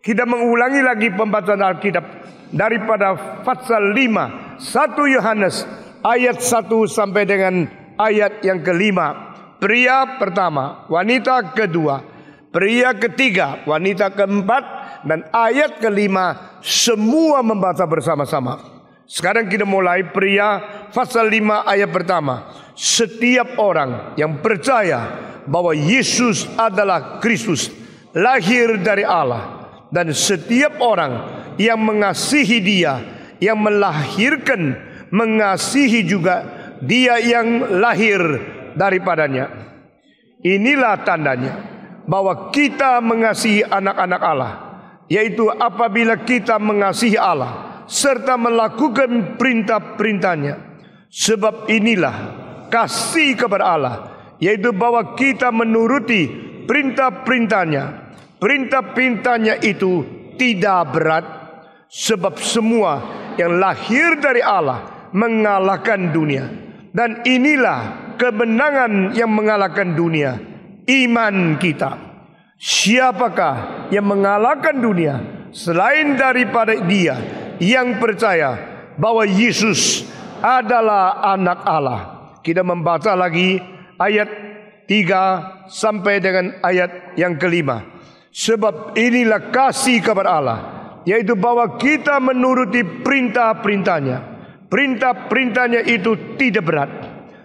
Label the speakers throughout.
Speaker 1: Kita mengulangi lagi pembacaan Alkitab daripada pasal 5 1 Yohanes ayat 1 sampai dengan ayat yang kelima. Pria pertama, wanita kedua, pria ketiga, wanita keempat, dan ayat kelima semua membaca bersama-sama. Sekarang kita mulai pria pasal 5 ayat pertama. Setiap orang yang percaya bahwa Yesus adalah Kristus, lahir dari Allah, dan setiap orang yang mengasihi Dia, yang melahirkan, mengasihi juga Dia yang lahir daripadanya. Inilah tandanya bahwa kita mengasihi anak-anak Allah, yaitu apabila kita mengasihi Allah serta melakukan perintah-perintahnya. Sebab inilah kasih kepada Allah, yaitu bahwa kita menuruti perintah-perintahnya. Perintah-perintahnya itu tidak berat, sebab semua yang lahir dari Allah mengalahkan dunia. Dan inilah kemenangan yang mengalahkan dunia, iman kita. Siapakah yang mengalahkan dunia selain daripada Dia yang percaya bahwa Yesus adalah anak Allah? Kita membaca lagi ayat 3 sampai dengan ayat yang kelima. Sebab inilah kasih kepada Allah, yaitu bahwa kita menuruti perintah-perintahnya. Perintah-perintahnya itu tidak berat,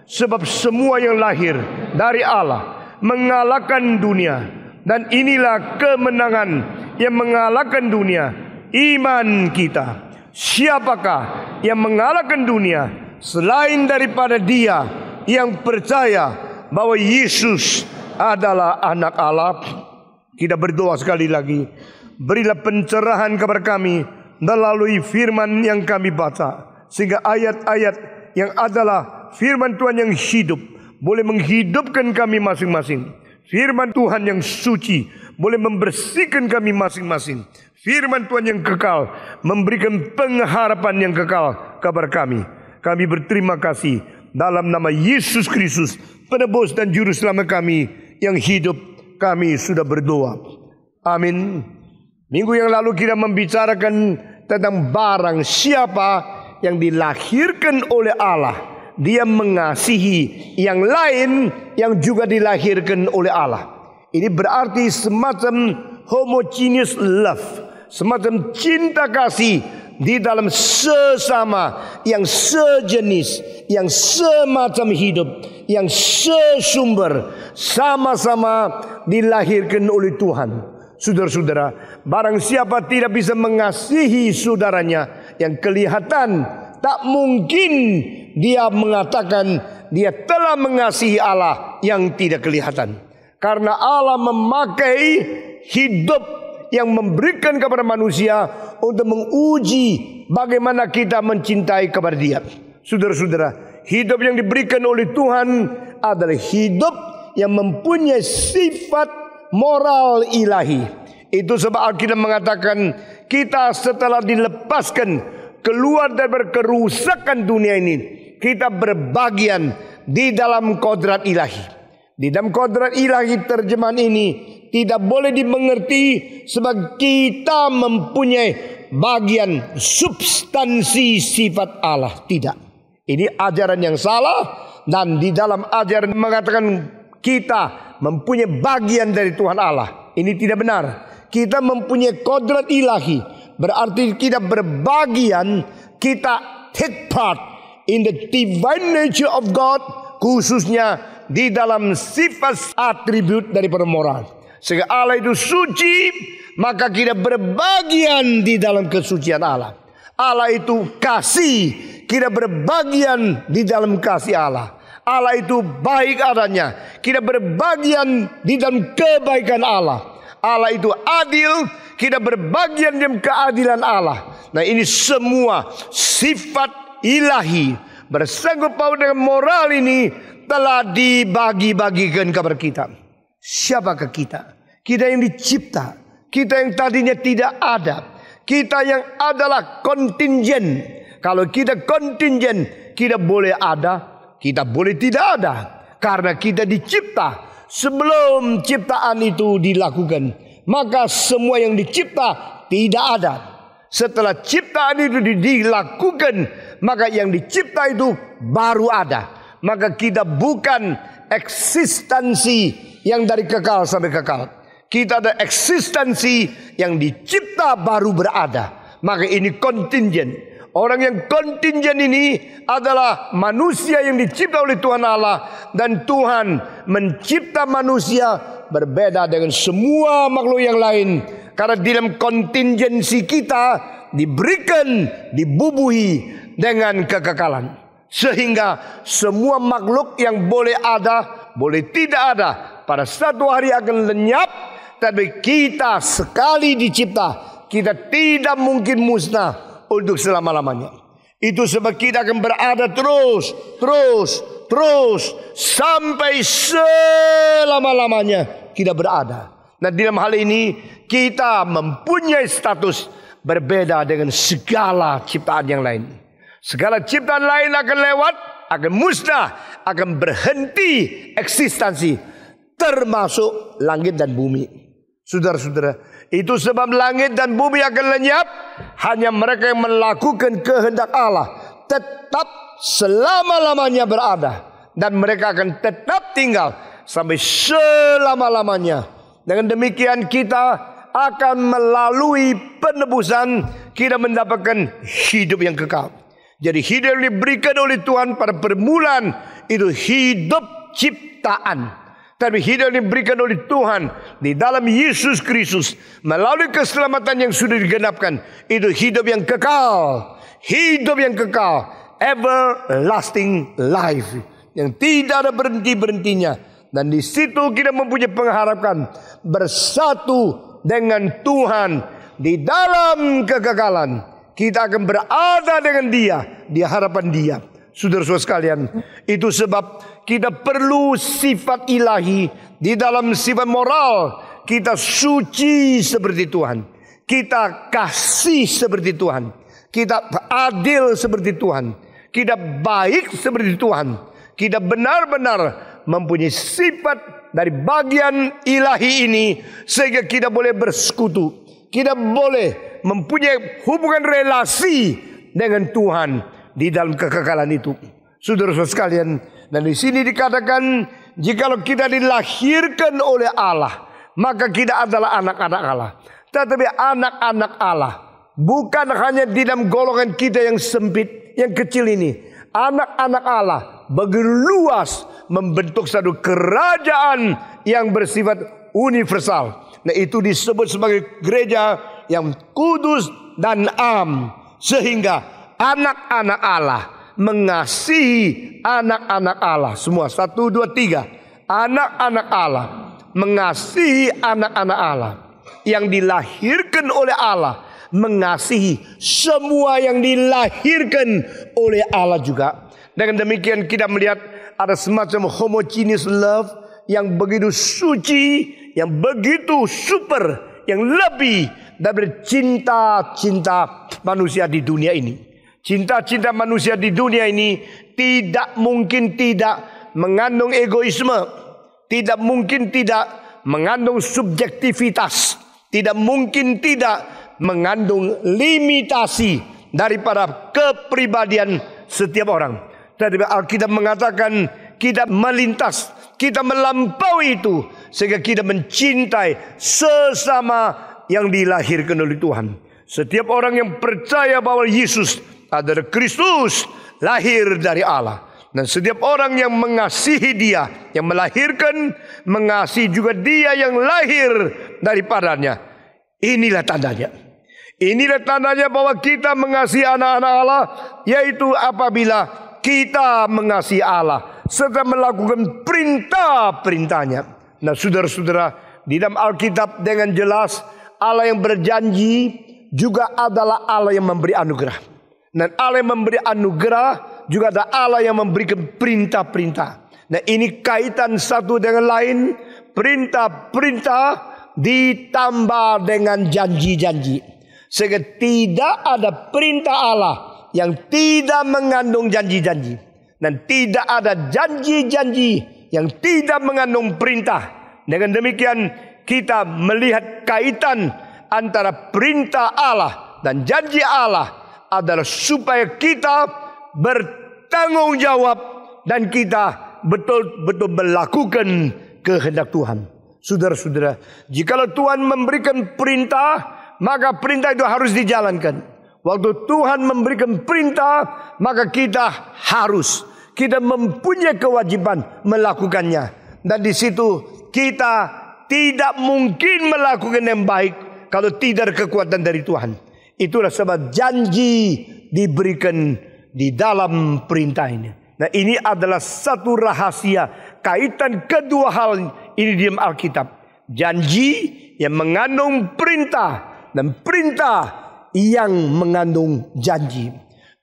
Speaker 1: sebab semua yang lahir dari Allah mengalahkan dunia. Dan inilah kemenangan yang mengalahkan dunia, iman kita. Siapakah yang mengalahkan dunia selain daripada Dia yang percaya bahwa Yesus adalah anak Allah? Kita berdoa sekali lagi. Berilah pencerahan kepada kami melalui firman yang kami baca, sehingga ayat-ayat yang adalah firman Tuhan yang hidup boleh menghidupkan kami masing-masing. Firman Tuhan yang suci boleh membersihkan kami masing-masing. Firman Tuhan yang kekal memberikan pengharapan yang kekal kepada kami. Kami berterima kasih dalam nama Yesus Kristus, penebus dan juru selamat kami yang hidup, kami sudah berdoa. Amin. Minggu yang lalu kita membicarakan tentang barang siapa yang dilahirkan oleh Allah, dia mengasihi yang lain yang juga dilahirkan oleh Allah. Ini berarti semacam homogeneous love, semacam cinta kasih di dalam sesama yang sejenis, yang semacam hidup, yang sesumber, sama-sama dilahirkan oleh Tuhan. Saudara-saudara, barang siapa tidak bisa mengasihi saudaranya yang kelihatan, tak mungkin dia mengatakan dia telah mengasihi Allah yang tidak kelihatan. Karena Allah memakai hidup yang memberikan kepada manusia untuk menguji bagaimana kita mencintai kepada Dia. Saudara-saudara, hidup yang diberikan oleh Tuhan adalah hidup yang mempunyai sifat moral ilahi. Itu sebab Alkitab mengatakan kita setelah dilepaskan keluar dari kerusakan dunia ini, kita berbagian di dalam kodrat ilahi. Di dalam kodrat ilahi, terjemahan ini tidak boleh dimengerti sebagai kita mempunyai bagian substansi sifat Allah. Tidak. Ini ajaran yang salah. Dan di dalam ajaran mengatakan kita mempunyai bagian dari Tuhan Allah. Ini tidak benar. Kita mempunyai kodrat ilahi, berarti kita berbagian, kita take part in the divine nature of God, khususnya di dalam sifat atribut daripada moral. Sehingga Allah itu suci, maka kita berbagian di dalam kesucian Allah. Allah itu kasih, kita berbagian di dalam kasih Allah. Allah itu baik adanya, kita berbagian di dalam kebaikan Allah. Allah itu adil, kita berbagian dalam keadilan Allah. Nah, ini semua sifat ilahi bersangkut paut dengan moral ini telah dibagi-bagikan kepada kita. Siapakah kita? Kita yang dicipta, kita yang tadinya tidak ada, kita yang adalah kontingen. Kalau kita kontingen, kita boleh ada, kita boleh tidak ada, karena kita dicipta sebelum ciptaan itu dilakukan. maka semua yang dicipta tidak ada. Setelah ciptaan itu dilakukan, maka yang dicipta itu baru ada. Maka kita bukan eksistensi yang dari kekal sampai kekal. Kita ada eksistensi yang dicipta baru berada. Maka ini kontingent. Orang yang kontingent ini adalah manusia yang dicipta oleh Tuhan Allah. Dan Tuhan mencipta manusia berbeda dengan semua makhluk yang lain. Karena di dalam kontingensi kita diberikan, dibubuhi dengan kekekalan. Sehingga semua makhluk yang boleh ada, boleh tidak ada, pada satu hari akan lenyap. Tapi kita sekali dicipta, kita tidak mungkin musnah untuk selama-lamanya. Itu sebab kita akan berada terus sampai selama-lamanya kita berada. Nah, di dalam hal ini kita mempunyai status berbeda dengan segala ciptaan yang lain. Segala ciptaan lain akan lewat, akan musnah, akan berhenti eksistensi, termasuk langit dan bumi. Saudara-saudara, itu sebab langit dan bumi akan lenyap. Hanya mereka yang melakukan kehendak Allah tetap selama-lamanya berada. Dan mereka akan tetap tinggal sampai selama-lamanya. Dengan demikian kita akan melalui penebusan, kita mendapatkan hidup yang kekal. Jadi hidup yang diberikan oleh Tuhan pada permulaan itu hidup ciptaan. Tapi hidup yang diberikan oleh Tuhan di dalam Yesus Kristus melalui keselamatan yang sudah digenapkan, itu hidup yang kekal. Hidup yang kekal, everlasting life, yang tidak ada berhenti-berhentinya. Dan di situ kita mempunyai pengharapan bersatu dengan Tuhan di dalam kekekalan. Kita akan berada dengan Dia di harapan Dia. Saudara-saudara sekalian, itu sebab kita perlu sifat ilahi di dalam sifat moral. Kita suci seperti Tuhan, kita kasih seperti Tuhan, kita adil seperti Tuhan, kita baik seperti Tuhan, kita benar-benar mempunyai sifat dari bagian ilahi ini, sehingga kita boleh bersekutu, kita boleh mempunyai hubungan relasi dengan Tuhan di dalam kekekalan itu. Saudara-saudara sekalian, dan di sini dikatakan, jikalau kita dilahirkan oleh Allah, maka kita adalah anak-anak Allah. Tetapi anak-anak Allah bukan hanya di dalam golongan kita yang sempit, yang kecil ini. Anak-anak Allah begitu luas, membentuk satu kerajaan yang bersifat universal. Nah, itu disebut sebagai gereja yang kudus dan am. Sehingga anak-anak Allah mengasihi anak-anak Allah. Semua 1, 2, 3. Anak-anak Allah mengasihi anak-anak Allah. Yang dilahirkan oleh Allah mengasihi semua yang dilahirkan oleh Allah juga. Dengan demikian kita melihat ada semacam homogeneous love yang begitu suci, yang begitu super, yang lebih dari cinta-cinta manusia di dunia ini. Cinta-cinta manusia di dunia ini tidak mungkin tidak mengandung egoisme, tidak mungkin tidak mengandung subjektivitas, tidak mungkin tidak mengandung limitasi daripada kepribadian setiap orang. Tetapi Alkitab mengatakan kita melintas, kita melampaui itu, sehingga kita mencintai sesama yang dilahirkan oleh Tuhan. Setiap orang yang percaya bahwa Yesus adalah Kristus, lahir dari Allah. Dan setiap orang yang mengasihi Dia, yang melahirkan, mengasihi juga Dia yang lahir daripadanya. Inilah tandanya. Inilah tandanya bahwa kita mengasihi anak-anak Allah, yaitu apabila kita mengasihi Allah serta melakukan perintah-perintahnya. Nah, saudara-saudara, di dalam Alkitab dengan jelas Allah yang berjanji juga adalah Allah yang memberi anugerah. Dan Allah yang memberi anugerah juga ada Allah yang memberikan perintah-perintah. Nah, ini kaitan satu dengan lain. Perintah-perintah ditambah dengan janji-janji. Sehingga tidak ada perintah Allah yang tidak mengandung janji-janji. Dan tidak ada janji-janji yang tidak mengandung perintah. Dengan demikian kita melihat kaitan antara perintah Allah dan janji Allah adalah supaya kita bertanggung jawab dan kita betul-betul melakukan kehendak Tuhan. Saudara-saudara, jikalau Tuhan memberikan perintah, maka perintah itu harus dijalankan. Waktu Tuhan memberikan perintah, maka kita mempunyai kewajiban melakukannya. Dan di situ kita tidak mungkin melakukan yang baik kalau tidak ada kekuatan dari Tuhan. Itulah sebab janji diberikan di dalam perintah ini. Nah, ini adalah satu rahasia kaitan kedua hal ini di dalam Alkitab. Janji yang mengandung perintah dan perintah yang mengandung janji.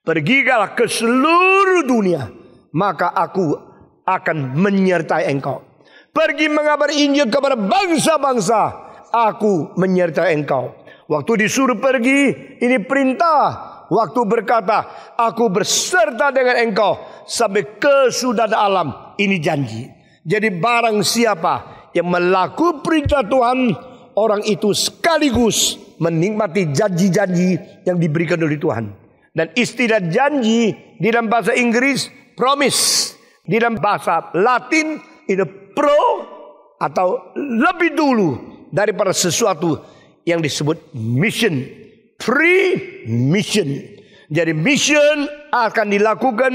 Speaker 1: Pergilah ke seluruh dunia, maka aku akan menyertai engkau. Pergi mengabari Injil kepada bangsa-bangsa, aku menyertai engkau. Waktu disuruh pergi, ini perintah. Waktu berkata, aku berserta dengan engkau sampai ke sudut alam, ini janji. Jadi barang siapa yang melakukan perintah Tuhan, orang itu sekaligus menikmati janji-janji yang diberikan oleh Tuhan. Dan istilah janji di dalam bahasa Inggris promise, di dalam bahasa Latin itu pro atau lebih dulu daripada sesuatu yang disebut mission, pre-mission. Jadi mission akan dilakukan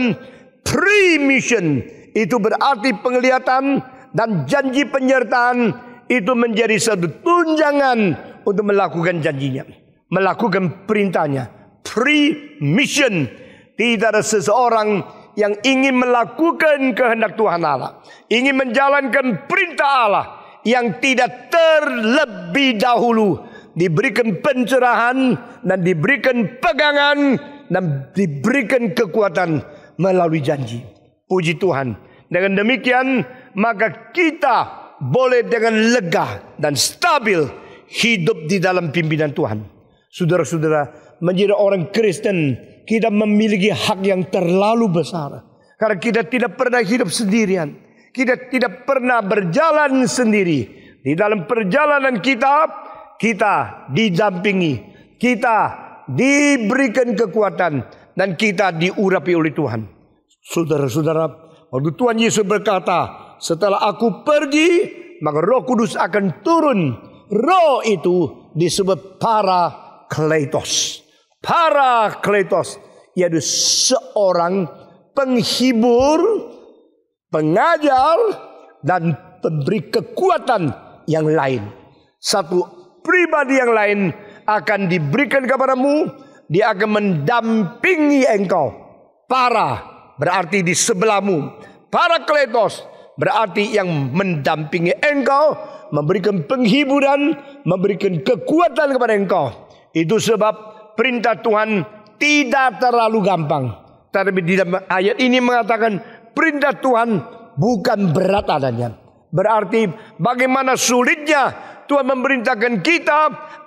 Speaker 1: pre-mission. Itu berarti penglihatan dan janji penyertaan itu menjadi satu tunjangan untuk melakukan janjinya, melakukan perintahnya. Pre-mission. Tidak ada seseorang yang ingin melakukan kehendak Tuhan Allah, ingin menjalankan perintah Allah yang tidak terlebih dahulu diberikan pencerahan dan diberikan pegangan dan diberikan kekuatan melalui janji. Puji Tuhan. Dengan demikian, maka kita boleh dengan lega dan stabil hidup di dalam pimpinan Tuhan. Saudara-saudara, menjadi orang Kristen, kita memiliki hak yang terlalu besar. Karena kita tidak pernah hidup sendirian. Kita tidak pernah berjalan sendiri. Di dalam perjalanan kita didampingi, kita diberikan kekuatan, dan kita diurapi oleh Tuhan. Saudara-saudara, waktu Tuhan Yesus berkata, setelah aku pergi, maka Roh Kudus akan turun. Roh itu disebut Parakletos. Parakletos yaitu seorang penghibur, pengajar, dan pemberi kekuatan yang lain. Satu pribadi yang lain akan diberikan kepadamu. Dia akan mendampingi engkau. Para berarti di sebelahmu. Parakletos berarti yang mendampingi engkau, memberikan penghiburan, memberikan kekuatan kepada engkau. Itu sebab perintah Tuhan tidak terlalu gampang. Tapi di dalam ayat ini mengatakan perintah Tuhan bukan berat adanya. Berarti bagaimana sulitnya Tuhan memerintahkan kita,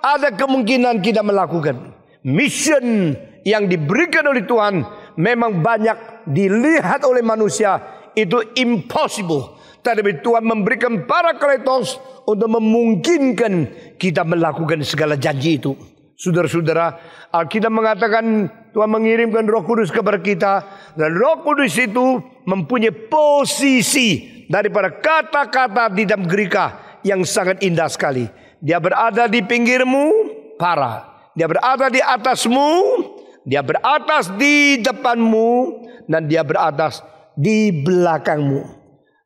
Speaker 1: ada kemungkinan kita melakukan. Mission yang diberikan oleh Tuhan memang banyak dilihat oleh manusia itu impossible. Tapi Tuhan memberikan Parakletos untuk memungkinkan kita melakukan segala janji itu. Saudara-saudara, Alkitab mengatakan Tuhan mengirimkan Roh Kudus kepada kita, dan Roh Kudus itu mempunyai posisi daripada kata-kata di dalam Greka yang sangat indah sekali. Dia berada di pinggirmu, para. Dia berada di atasmu, dia beratas di depanmu, dan dia beratas di belakangmu.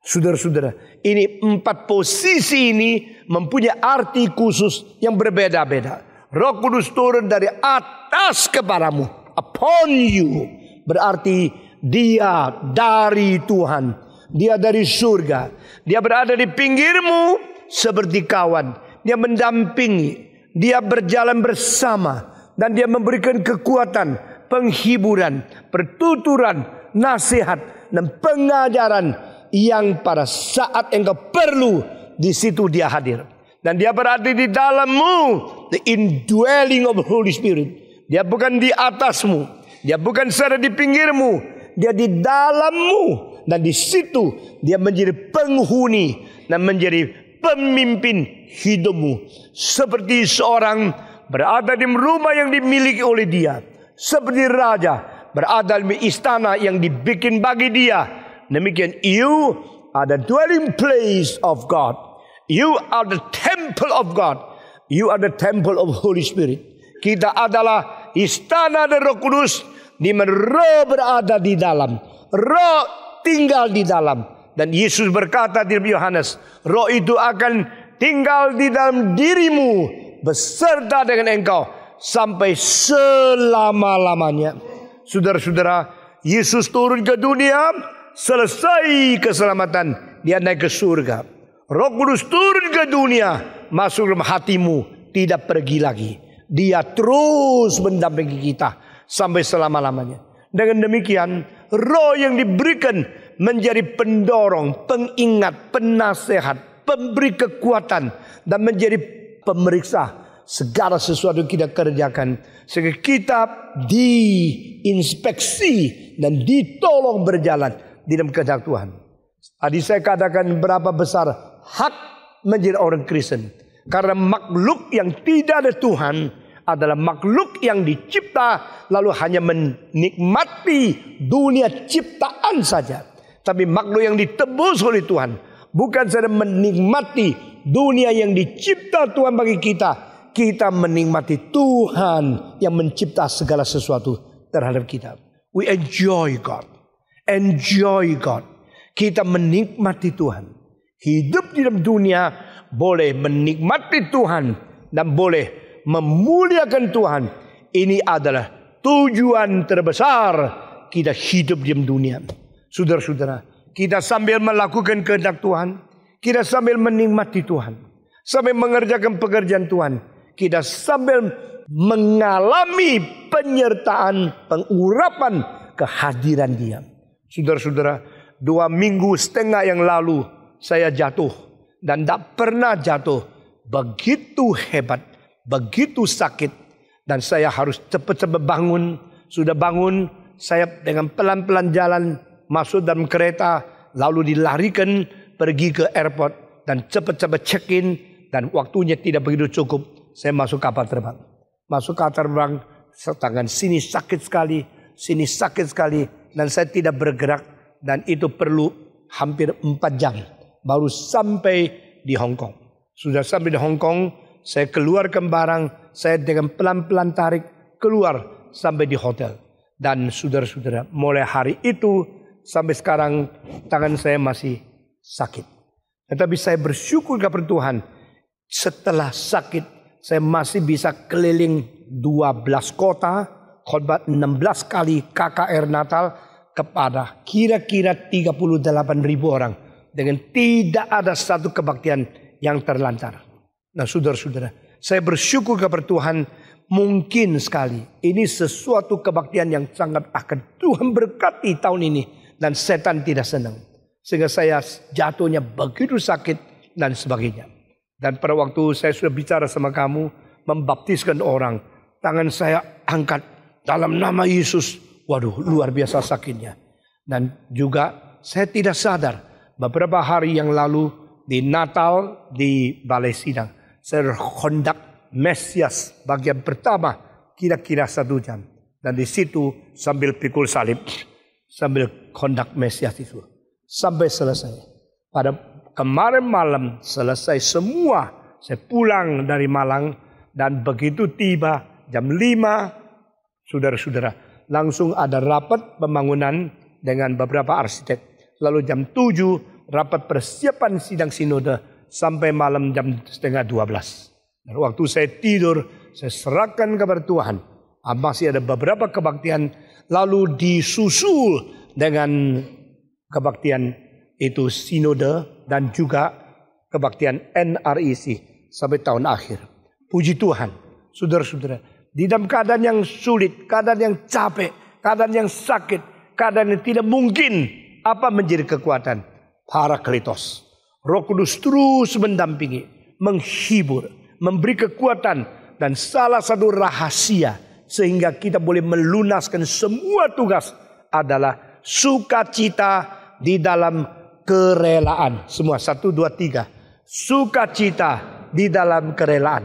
Speaker 1: Saudara-saudara, ini 4 posisi ini mempunyai arti khusus yang berbeda-beda. Roh Kudus turun dari atas kepadamu, upon you, berarti dia dari Tuhan, dia dari surga. Dia berada di pinggirmu seperti kawan, dia mendampingi, dia berjalan bersama, dan dia memberikan kekuatan, penghiburan, pertuturan, nasihat, dan pengajaran yang pada saat engkau perlu, di situ dia hadir. Dan dia berada di dalammu, the indwelling of Holy Spirit. Dia bukan di atasmu, dia bukan serta di pinggirmu, dia di dalammu. Dan di situ dia menjadi penghuni dan menjadi pemimpin hidupmu. Seperti seorang berada di rumah yang dimiliki oleh dia. Seperti raja berada di istana yang dibikin bagi dia. Demikian you are the dwelling place of God. You are the temple of God. You are the temple of Holy Spirit. Kita adalah istana dari Roh Kudus, di mana Roh berada di dalam. Roh tinggal di dalam. Dan Yesus berkata di Yohanes, Roh itu akan tinggal di dalam dirimu beserta dengan engkau sampai selama-lamanya. Saudara-saudara, Yesus turun ke dunia, selesai keselamatan, dia naik ke surga. Roh Kudus turun ke dunia, masuk dalam hatimu, tidak pergi lagi. Dia terus mendampingi kita sampai selama-lamanya. Dengan demikian, Roh yang diberikan menjadi pendorong, pengingat, penasehat, pemberi kekuatan, dan menjadi pemeriksa segala sesuatu yang kita kerjakan, sehingga kita diinspeksi dan ditolong berjalan di dalam kehendak Tuhan. Tadi saya katakan berapa besar hak menjadi orang Kristen. Karena makhluk yang tidak ada Tuhan adalah makhluk yang dicipta lalu hanya menikmati dunia ciptaan saja. Tapi makhluk yang ditebus oleh Tuhan bukan saja menikmati dunia yang dicipta Tuhan bagi kita. Kita menikmati Tuhan yang mencipta segala sesuatu terhadap kita. We enjoy God. Enjoy God. Kita menikmati Tuhan. Hidup di dalam dunia boleh menikmati Tuhan dan boleh memuliakan Tuhan. Ini adalah tujuan terbesar kita hidup di dalam dunia. Saudara-saudara, kita sambil melakukan kehendak Tuhan, kita sambil menikmati Tuhan, sambil mengerjakan pekerjaan Tuhan, kita sambil mengalami penyertaan, pengurapan kehadiran Dia. Saudara-saudara, 2,5 minggu yang lalu saya jatuh dan tidak pernah jatuh. Begitu hebat, begitu sakit, dan saya harus cepat-cepat bangun. Sudah bangun, saya dengan pelan-pelan jalan masuk dalam kereta, lalu dilarikan pergi ke airport dan cepat-cepat check-in, dan waktunya tidak begitu cukup. Saya masuk kapal terbang. Masuk kapal terbang, tangan sini sakit sekali, sini sakit sekali, dan saya tidak bergerak, dan itu perlu hampir 4 jam. Baru sampai di Hong Kong. Sudah sampai di Hong Kong, saya keluarkan barang, saya dengan pelan-pelan tarik keluar sampai di hotel. Dan saudara-saudara, mulai hari itu sampai sekarang tangan saya masih sakit. Tetapi saya bersyukur kepada Tuhan, setelah sakit saya masih bisa keliling 12 kota, khotbah 16 kali KKR Natal kepada kira-kira 38.000 orang. Dengan tidak ada satu kebaktian yang terlantar. Nah saudara-saudara, saya bersyukur kepada Tuhan. Mungkin sekali ini sesuatu kebaktian yang sangat akan Tuhan berkati tahun ini. Dan setan tidak senang. Sehingga saya jatuhnya begitu sakit dan sebagainya. Dan pada waktu saya sudah bicara sama kamu, membaptiskan orang, tangan saya angkat dalam nama Yesus. Waduh, luar biasa sakitnya. Dan juga saya tidak sadar. Beberapa hari yang lalu di Natal di Balai Sidang, saya kondak Mesias bagian pertama kira-kira 1 jam. Dan di situ sambil pikul salib, sambil kondak Mesias itu sampai selesai. Pada kemarin malam selesai semua, saya pulang dari Malang dan begitu tiba jam 5, saudara-saudara, langsung ada rapat pembangunan dengan beberapa arsitek. Lalu jam 7 rapat persiapan sidang sinode sampai malam jam 11:30. Dan waktu saya tidur, saya serahkan kepada Tuhan. Masih ada beberapa kebaktian, lalu disusul dengan kebaktian itu sinode dan juga kebaktian NRIC sampai tahun akhir. Puji Tuhan, saudara-saudara, di dalam keadaan yang sulit, keadaan yang capek, keadaan yang sakit, keadaan yang tidak mungkin, apa menjadi kekuatan? Parakletos. Roh Kudus terus mendampingi, menghibur, memberi kekuatan, dan salah satu rahasia sehingga kita boleh melunaskan semua tugas adalah sukacita di dalam kerelaan. Semua 1, 2, 3. sukacita di dalam kerelaan.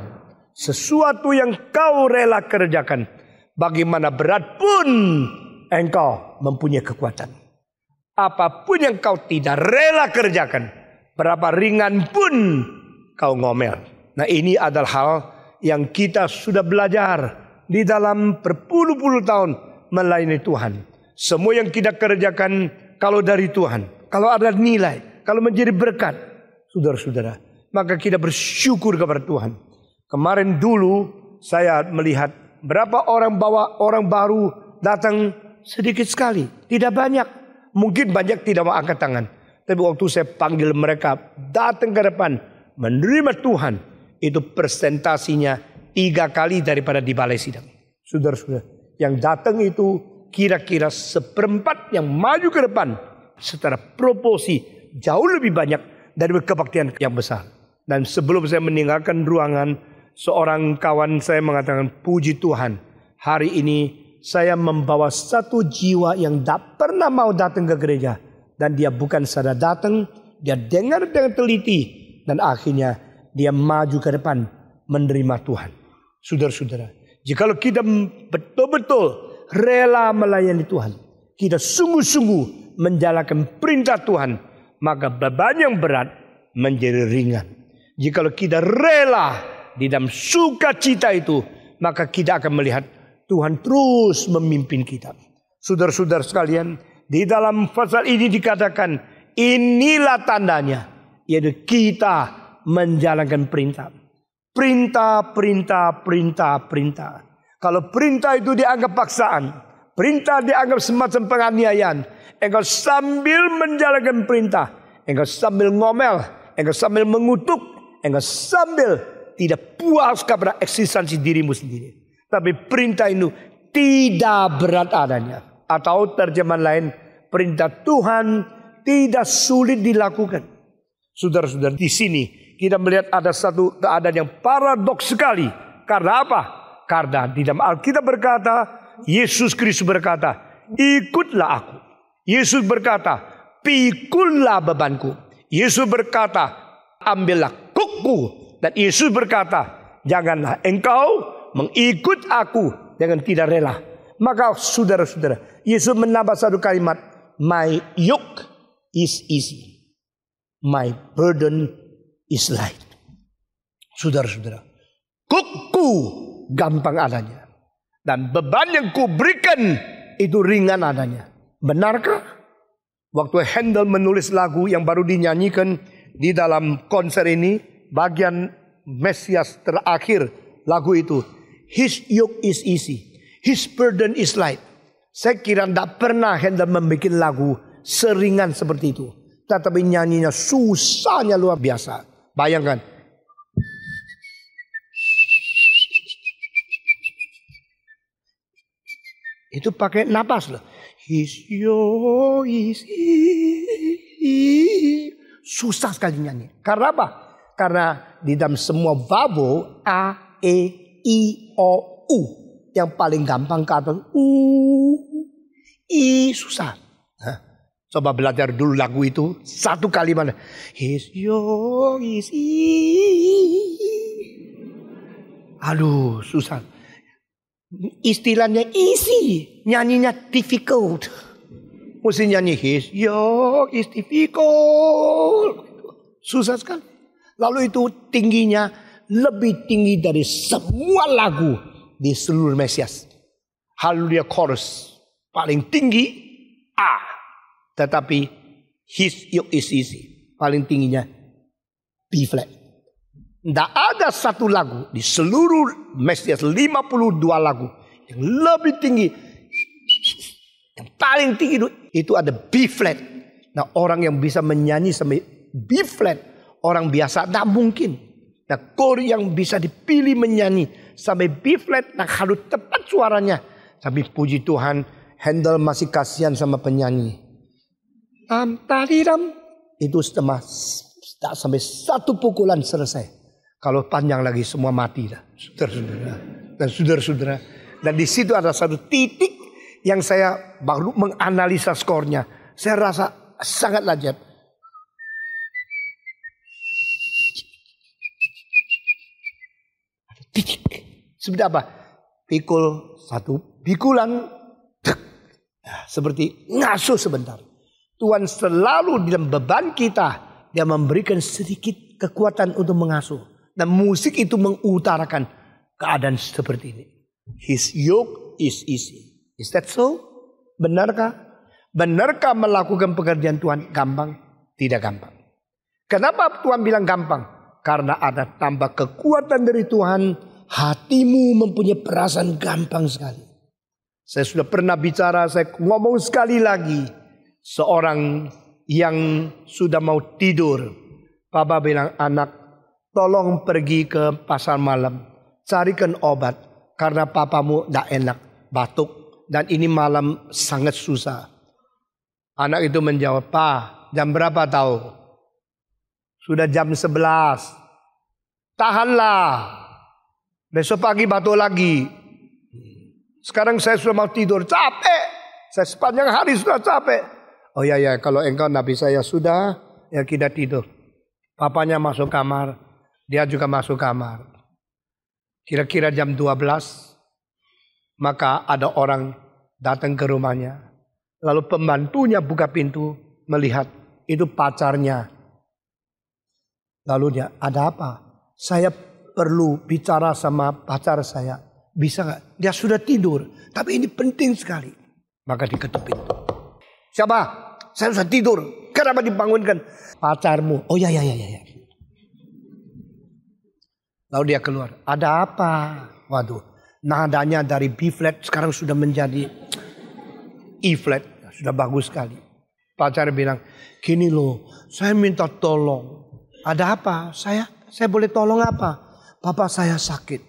Speaker 1: Sesuatu yang kau rela kerjakan, bagaimana berat pun engkau mempunyai kekuatan. Apapun yang kau tidak rela kerjakan, berapa ringan pun kau ngomel. Nah, ini adalah hal yang kita sudah belajar di dalam berpuluh-puluh tahun melayani Tuhan. Semua yang kita kerjakan kalau dari Tuhan, kalau ada nilai, kalau menjadi berkat, saudara-saudara, maka kita bersyukur kepada Tuhan. Kemarin dulu saya melihat berapa orang bawa orang baru datang, sedikit sekali, tidak banyak. Mungkin banyak tidak mau angkat tangan. Tapi waktu saya panggil mereka datang ke depan menerima Tuhan, itu presentasinya 3 kali daripada di balai sidang. Saudara-saudara, yang datang itu kira-kira 1/4 yang maju ke depan secara proporsi jauh lebih banyak dari kebaktian yang besar. Dan sebelum saya meninggalkan ruangan, seorang kawan saya mengatakan, puji Tuhan, hari ini saya membawa satu jiwa yang tak pernah mau datang ke gereja. Dan dia bukan saja datang, dia dengar dengan teliti. Dan akhirnya dia maju ke depan menerima Tuhan. Saudara-saudara, jikalau kita betul-betul rela melayani Tuhan, kita sungguh-sungguh menjalankan perintah Tuhan, maka beban yang berat menjadi ringan. Jikalau kita rela di dalam sukacita itu, maka kita akan melihat Tuhan terus memimpin kita. Saudara-saudara sekalian, di dalam pasal ini dikatakan, inilah tandanya, yaitu kita menjalankan perintah. Perintah, perintah, perintah, perintah. Kalau perintah itu dianggap paksaan, perintah dianggap semacam penganiayaan, engkau sambil menjalankan perintah, engkau sambil ngomel, engkau sambil mengutuk, engkau sambil tidak puas kepada eksistensi dirimu sendiri. Tapi perintah itu tidak berat adanya. Atau terjemahan lain, perintah Tuhan tidak sulit dilakukan. Saudara-saudara, di sini kita melihat ada satu keadaan yang paradoks sekali. Karena apa? Karena di dalam Alkitab berkata, Yesus Kristus berkata, ikutlah aku. Yesus berkata, pikullah bebanku. Yesus berkata, ambillah kukku. Dan Yesus berkata, janganlah engkau mengikut aku dengan tidak rela. Maka saudara-saudara, Yesus menambah satu kalimat, my yoke is easy, my burden is light. Saudara-saudara, kukku gampang adanya, dan beban yang kuberikan itu ringan adanya. Benarkah? Waktu Handel menulis lagu yang baru dinyanyikan di dalam konser ini, bagian Mesias terakhir lagu itu, his yoke is easy, his burden is light. Saya kira tidak pernah Handel membuat lagu seringan seperti itu. Tetapi nyanyinya susahnya luar biasa. Bayangkan. Itu pakai napas loh. His yoke is easy. Susah sekali nyanyi. Karena apa? Karena di dalam semua vowel A, E, I, O, U, yang paling gampang kata U, I, susah. Hah? Coba belajar dulu lagu itu satu kalimat. His yoke is easy. Aduh, susah. Istilahnya easy, nyanyinya difficult. Mesti nyanyi his yoke is difficult. Susah sekali. Lalu itu tingginya lebih tinggi dari semua lagu di seluruh Mesias. Haleluya chorus paling tinggi A. Tetapi his yoke is easy, paling tingginya B flat. Tidak ada satu lagu di seluruh Mesias 52 lagu yang lebih tinggi. Yang paling tinggi itu ada B flat. Nah, orang yang bisa menyanyi sampai B flat, orang biasa tidak mungkin. Nah, kor yang bisa dipilih menyanyi sampai B flat, nah harus tepat suaranya. Tapi puji Tuhan, Handel masih kasihan sama penyanyi. Itu tak sampai satu pukulan selesai. Kalau panjang lagi semua mati dah, saudara-saudara dan saudara-saudara. Dan di situ ada satu titik yang saya baru menganalisa skornya. Saya rasa sangat lajat. Seperti apa? Pikul satu, pikulan. Seperti ngasuh sebentar. Tuhan selalu dalam beban kita. Dia memberikan sedikit kekuatan untuk mengasuh. Dan musik itu mengutarakan keadaan seperti ini. His yoke is easy. Is that so? Benarkah? Benarkah melakukan pekerjaan Tuhan gampang? Tidak gampang. Kenapa Tuhan bilang gampang? Karena ada tambah kekuatan dari Tuhan. Hatimu mempunyai perasaan gampang sekali. Saya sudah pernah bicara, saya ngomong sekali lagi. Seorang yang sudah mau tidur. Papa bilang, anak, tolong pergi ke pasar malam. Carikan obat. Karena papamu tidak enak, batuk. Dan ini malam sangat susah. Anak itu menjawab, Pak, jam berapa tahu? Sudah jam 11. Tahanlah. Besok pagi batuk lagi. Sekarang saya sudah mau tidur, capek. Saya sepanjang hari sudah capek. Oh ya, kalau engkau tidak bisa ya sudah, ya kita tidur. Papanya masuk kamar, dia juga masuk kamar. Kira-kira jam 12, maka ada orang datang ke rumahnya. Lalu pembantunya buka pintu, melihat itu pacarnya. Lalu dia, ada apa? Saya perlu bicara sama pacar saya. Bisa gak? Dia sudah tidur. Tapi ini penting sekali. Maka diketuk pintu. Siapa? Saya sudah tidur. Kenapa dibangunkan? Pacarmu. Oh ya. Lalu dia keluar. Ada apa? Waduh. Nadanya dari B flat sekarang sudah menjadi E flat. Sudah bagus sekali. Pacar bilang, gini loh. Saya minta tolong. Ada apa? Saya boleh tolong apa? Papa saya sakit.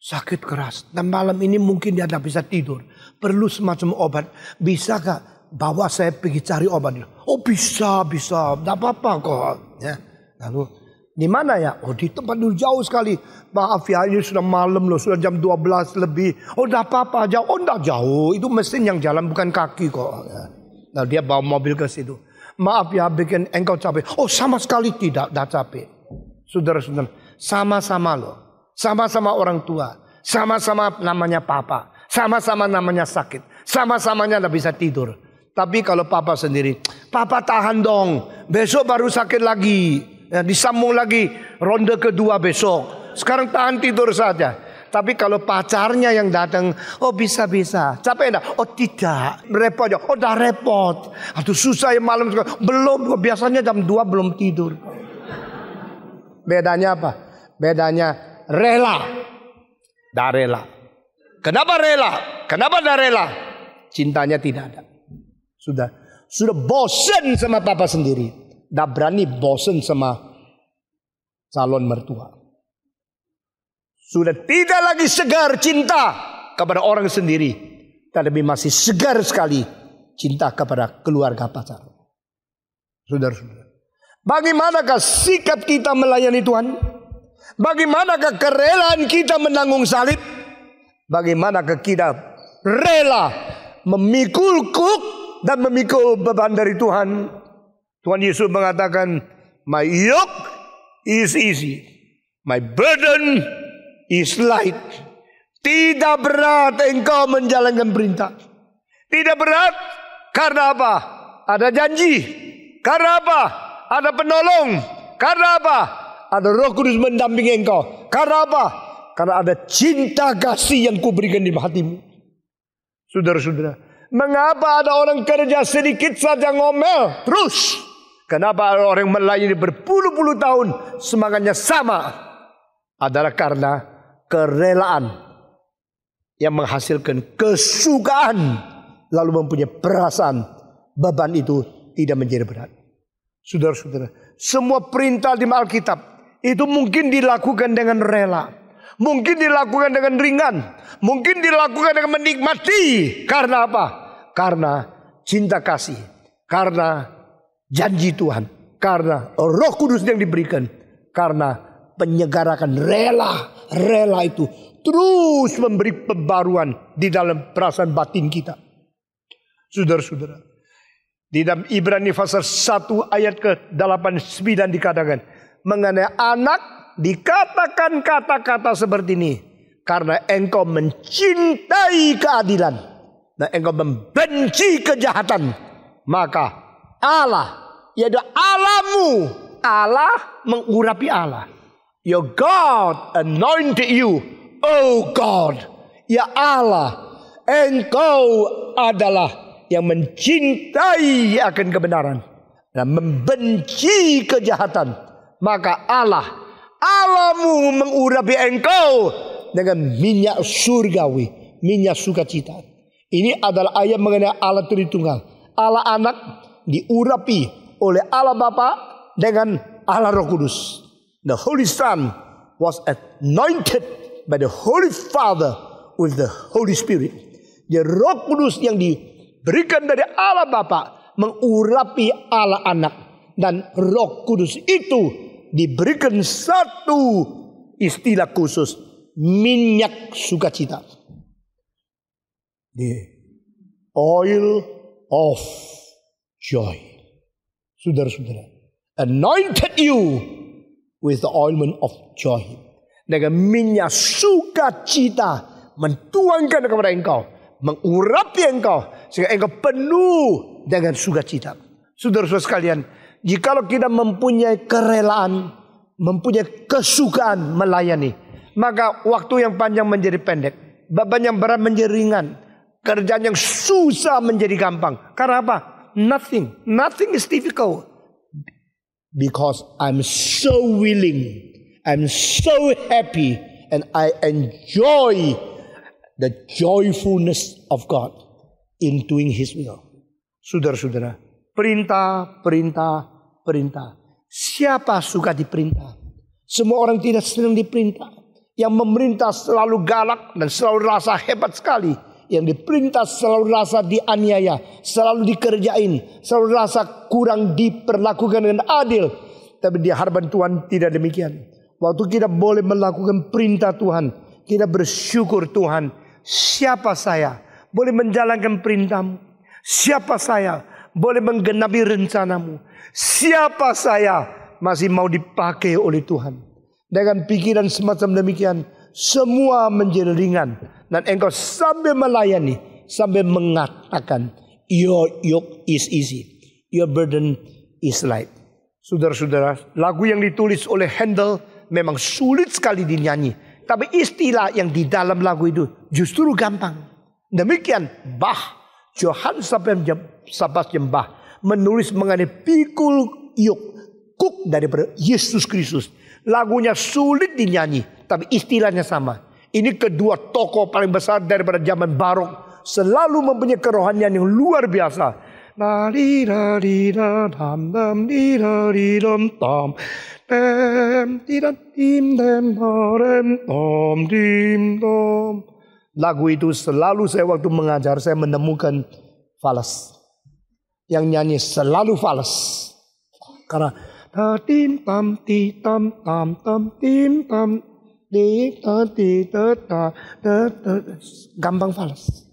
Speaker 1: Sakit keras. Dan malam ini mungkin dia tidak bisa tidur. Perlu semacam obat. Bisa gak bawa saya pergi cari obatnya? Oh bisa. Tidak apa-apa kok. Ya. Lalu di mana ya? Oh di tempat dulu jauh sekali. Maaf ya ini sudah malam loh. Sudah jam 12 lebih. Oh tidak apa-apa. Jauh. Oh tidak jauh. Itu mesin yang jalan bukan kaki kok. Ya. Nah dia bawa mobil ke situ. Maaf ya bikin engkau capek. Oh sama sekali tidak capek. Saudara-saudara. Sama-sama loh. Sama-sama orang tua. Sama-sama namanya papa. Sama-sama namanya sakit. Sama-samanya tidak bisa tidur. Tapi kalau papa sendiri. Papa tahan dong. Besok baru sakit lagi. Ya, disambung lagi. Ronde kedua besok. Sekarang tahan tidur saja. Tapi kalau pacarnya yang datang. Oh bisa-bisa. Capek enggak? Oh tidak. Repot ya. Oh dah repot. Aduh susah ya malam. Belum. Biasanya jam 2 belum tidur. Bedanya apa? Bedanya rela. Dah rela. Kenapa rela? Kenapa dah rela? Cintanya tidak ada. Sudah bosan sama papa sendiri. Dah berani bosan sama calon mertua. Sudah tidak lagi segar cinta kepada orang sendiri. Tapi masih segar sekali cinta kepada keluarga pacar. Saudara-saudara. Bagaimanakah sikap kita melayani Tuhan? Bagaimanakah kerelaan kita menanggung salib? Bagaimanakah kita rela memikul kuk dan memikul beban dari Tuhan? Tuhan Yesus mengatakan, my yoke is easy, my burden is light. Tidak berat engkau menjalankan perintah. Tidak berat karena apa? Ada janji. Karena apa? Ada penolong. Karena apa? Ada Roh Kudus mendampingi engkau. Karena apa? Karena ada cinta kasih yang kuberikan di hatimu. Saudara-saudara, mengapa ada orang kerja sedikit saja ngomel terus? Kenapa ada orang melayani berpuluh-puluh tahun semangatnya sama? Adalah karena kerelaan yang menghasilkan kesukaan, lalu mempunyai perasaan beban itu tidak menjadi berat. Saudara-saudara, semua perintah di Alkitab itu mungkin dilakukan dengan rela, mungkin dilakukan dengan ringan, mungkin dilakukan dengan menikmati. Karena apa? Karena cinta kasih, karena janji Tuhan, karena Roh Kudus yang diberikan, karena penyegarakan rela itu terus memberi pembaruan di dalam perasaan batin kita. Saudara-saudara, di dalam Ibrani pasal 1 ayat ke-8-9 dikatakan mengenai anak, dikatakan kata-kata seperti ini. Karena engkau mencintai keadilan dan engkau membenci kejahatan, maka Allah, yaitu Allahmu, Allah mengurapi Allah. Your God anointed you, oh God. Ya Allah, engkau adalah yang mencintai akan kebenaran dan membenci kejahatan. Maka Allahmu mengurapi engkau dengan minyak surgawi, minyak sukacita. Ini adalah ayat mengenai Allah Tritunggal. Allah Anak diurapi oleh Allah Bapa dengan Allah Roh Kudus. The Holy Son was anointed by the Holy Father with the Holy Spirit. The Roh Kudus yang diberikan dari Allah Bapa mengurapi Allah Anak, dan Roh Kudus itu diberikan satu istilah khusus, minyak sukacita. The oil of joy. Saudara-saudara, anointed you with the ointment of joy. Dengan minyak sukacita mentuangkan kepada engkau, mengurapi engkau sehingga engkau penuh dengan sukacita. Saudara-saudara sekalian, jikalau kita mempunyai kerelaan, mempunyai kesukaan melayani, maka waktu yang panjang menjadi pendek, beban yang berat menjadi ringan, kerjaan yang susah menjadi gampang. Karena apa? Nothing is difficult. Because I'm so willing, I'm so happy, and I enjoy the joyfulness of God in doing His will. Saudara-saudara, perintah. Siapa suka diperintah? Semua orang tidak senang diperintah. Yang memerintah selalu galak dan selalu rasa hebat sekali. Yang diperintah selalu rasa dianiaya, selalu dikerjain, selalu rasa kurang diperlakukan dengan adil. Tapi di hadapan Tuhan tidak demikian. Waktu kita boleh melakukan perintah Tuhan, kita bersyukur, Tuhan, siapa saya boleh menjalankan perintah-Mu? Siapa saya boleh menggenapi rencana-Mu? Siapa saya masih mau dipakai oleh Tuhan? Dengan pikiran semacam demikian, semua menjadi ringan. Dan engkau sambil melayani, sambil mengatakan, your yoke is easy, your burden is light. Saudara-saudara, lagu yang ditulis oleh Handel memang sulit sekali dinyanyi. Tapi istilah yang di dalam lagu itu justru gampang. Demikian Bach, Johann Sebastian Bach menulis mengenai pikul yoke, kuk daripada Yesus Kristus. Lagunya sulit dinyanyi, tapi istilahnya sama. Ini kedua tokoh paling besar daripada zaman barok, selalu mempunyai kerohanian yang luar biasa. Lagu itu selalu saya waktu mengajar, saya menemukan falas. Yang nyanyi selalu falas. Karena tim tam ti tam tam tam tim tam gampang falas.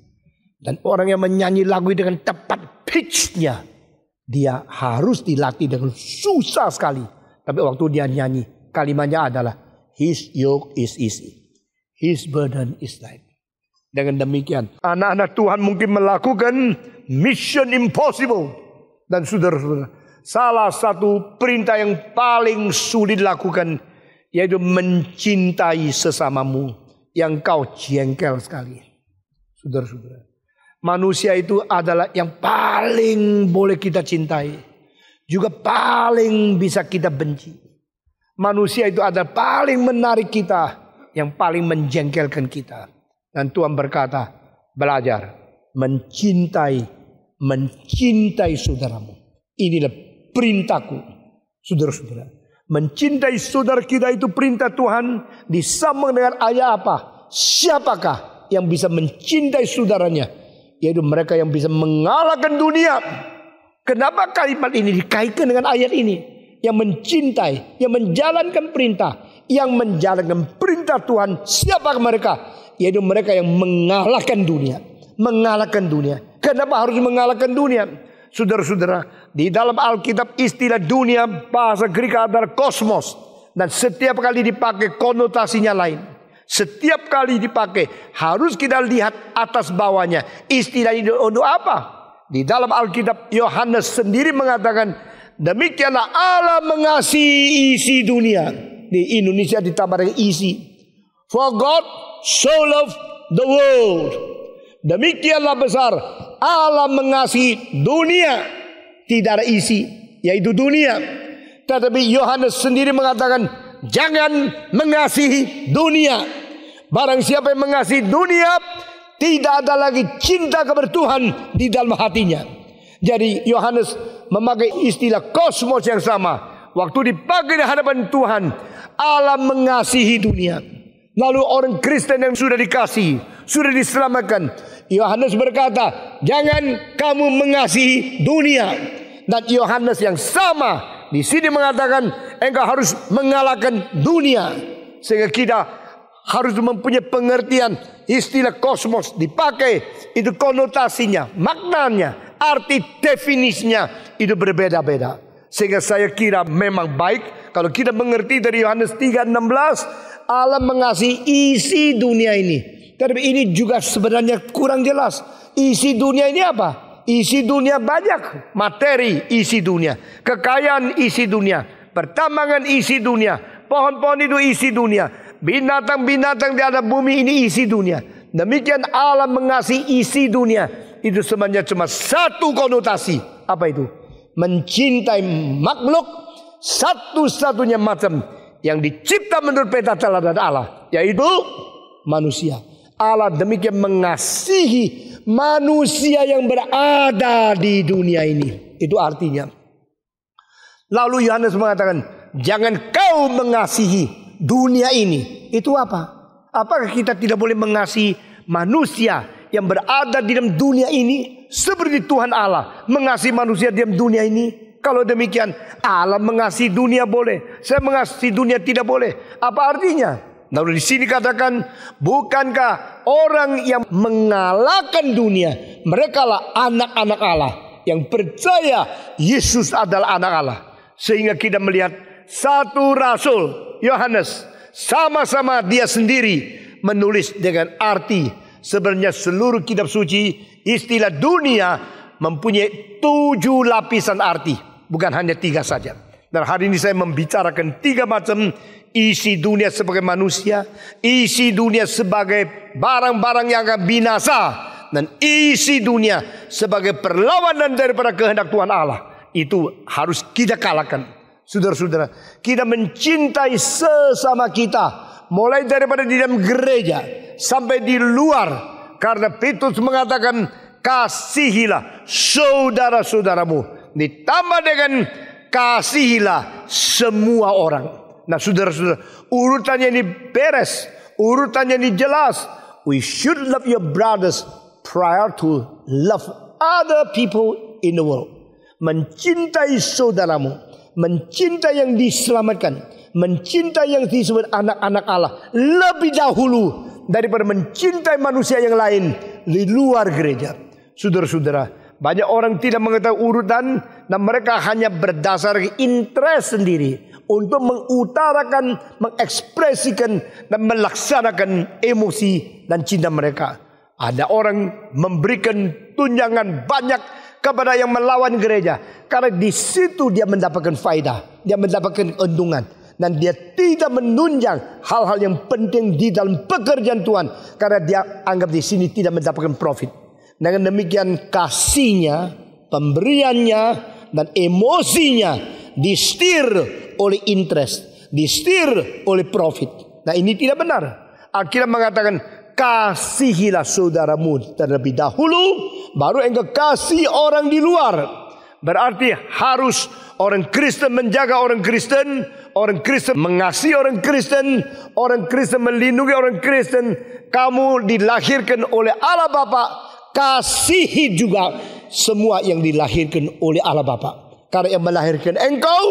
Speaker 1: Dan orang yang menyanyi lagu dengan tepat pitchnya, dia harus dilatih dengan susah sekali. Tapi waktu dia nyanyi, kalimatnya adalah His yoke is easy, His burden is light. Dengan demikian, anak-anak Tuhan mungkin melakukan mission impossible. Dan saudara-saudara, salah satu perintah yang paling sulit dilakukan yaitu mencintai sesamamu yang kau jengkel sekali. Saudara-saudara, manusia itu adalah yang paling boleh kita cintai, juga paling bisa kita benci. Manusia itu adalah paling menarik kita, yang paling menjengkelkan kita. Dan Tuhan berkata, belajar mencintai saudaramu. Inilah perintahku, saudara-saudara. Mencintai saudara kita itu perintah Tuhan. Disambung dengan ayat apa? Siapakah yang bisa mencintai saudaranya? Yaitu mereka yang bisa mengalahkan dunia. Kenapa kalimat ini dikaitkan dengan ayat ini? Yang mencintai, yang menjalankan perintah, yang menjalankan perintah Tuhan. Siapakah mereka? Yaitu mereka yang mengalahkan dunia. Mengalahkan dunia. Kenapa harus mengalahkan dunia? Saudara-saudara, di dalam Alkitab istilah dunia bahasa Greek adalah kosmos. Dan setiap kali dipakai konotasinya lain. Setiap kali dipakai harus kita lihat atas bawahnya. Istilah ini untuk apa? Di dalam Alkitab Yohanes sendiri mengatakan, demikianlah Allah mengasihi isi dunia. Di Indonesia ditambah dengan isi. For God so loved the world. Demikianlah besar Allah mengasihi dunia. Tidak ada isi, yaitu dunia. Tetapi Yohanes sendiri mengatakan, jangan mengasihi dunia. Barang siapa yang mengasihi dunia, tidak ada lagi cinta kepada Tuhan di dalam hatinya. Jadi Yohanes memakai istilah kosmos yang sama. Waktu dipakai di hadapan Tuhan, Allah mengasihi dunia. Lalu orang Kristen yang sudah dikasihi, sudah diselamatkan, Yohanes berkata, jangan kamu mengasihi dunia. Dan Yohanes yang sama di sini mengatakan, engkau harus mengalahkan dunia. Sehingga kita harus mempunyai pengertian istilah kosmos dipakai, itu konotasinya, maknanya, arti definisinya itu berbeda-beda. Sehingga saya kira memang baik kalau kita mengerti dari Yohanes 3:16, Allah mengasihi isi dunia ini. Tapi ini juga sebenarnya kurang jelas. Isi dunia ini apa? Isi dunia banyak. Materi isi dunia, kekayaan isi dunia, pertambangan isi dunia, pohon-pohon itu isi dunia, binatang-binatang di atas bumi ini isi dunia. Demikian Allah mengasihi isi dunia. Itu sebenarnya cuma satu konotasi. Apa itu? Mencintai makhluk satu-satunya macam yang dicipta menurut peta teladan Allah, yaitu manusia. Allah demikian mengasihi manusia yang berada di dunia ini. Itu artinya. Lalu Yohanes mengatakan, jangan kau mengasihi dunia ini. Itu apa? Apakah kita tidak boleh mengasihi manusia yang berada di dalam dunia ini seperti Tuhan Allah mengasihi manusia di dalam dunia ini? Kalau demikian, Allah mengasihi dunia boleh, saya mengasihi dunia tidak boleh. Apa artinya? Lalu di sini katakan, bukankah orang yang mengalahkan dunia, mereka lah anak-anak Allah yang percaya Yesus adalah anak Allah. Sehingga kita melihat satu rasul Yohanes, sama-sama dia sendiri menulis dengan arti. Sebenarnya seluruh kitab suci, istilah dunia mempunyai 7 lapisan arti, bukan hanya 3 saja. Dan hari ini saya membicarakan 3 macam isi dunia sebagai manusia, isi dunia sebagai barang-barang yang akan binasa, dan isi dunia sebagai perlawanan daripada kehendak Tuhan Allah. Itu harus kita kalahkan. Saudara-saudara, kita mencintai sesama kita, mulai daripada di dalam gereja sampai di luar. Karena Petrus mengatakan, kasihilah saudara-saudaramu, ditambah dengan kasihilah semua orang. Nah saudara-saudara, urutannya ini beres, urutannya ini jelas. We should love your brothers prior to love other people in the world. Mencintai saudaramu, mencintai yang diselamatkan, mencintai yang disebut anak-anak Allah lebih dahulu daripada mencintai manusia yang lain di luar gereja. Saudara-saudara, banyak orang tidak mengetahui urutan dan mereka hanya berdasarkan interest sendiri untuk mengutarakan, mengekspresikan dan melaksanakan emosi dan cinta mereka. Ada orang memberikan tunjangan banyak kepada yang melawan gereja karena di situ dia mendapatkan faedah, dia mendapatkan keuntungan, dan dia tidak menunjang hal-hal yang penting di dalam pekerjaan Tuhan karena dia anggap di sini tidak mendapatkan profit. Dengan demikian kasihnya, pemberiannya dan emosinya disetir oleh interest, disetir oleh profit. Nah ini tidak benar. Alkitab mengatakan, kasihilah saudaramu terlebih dahulu, baru engkau kasih orang di luar. Berarti harus orang Kristen menjaga orang Kristen mengasihi orang Kristen melindungi orang Kristen. Kamu dilahirkan oleh Allah Bapa, kasihi juga semua yang dilahirkan oleh Allah Bapa. Karena yang melahirkan engkau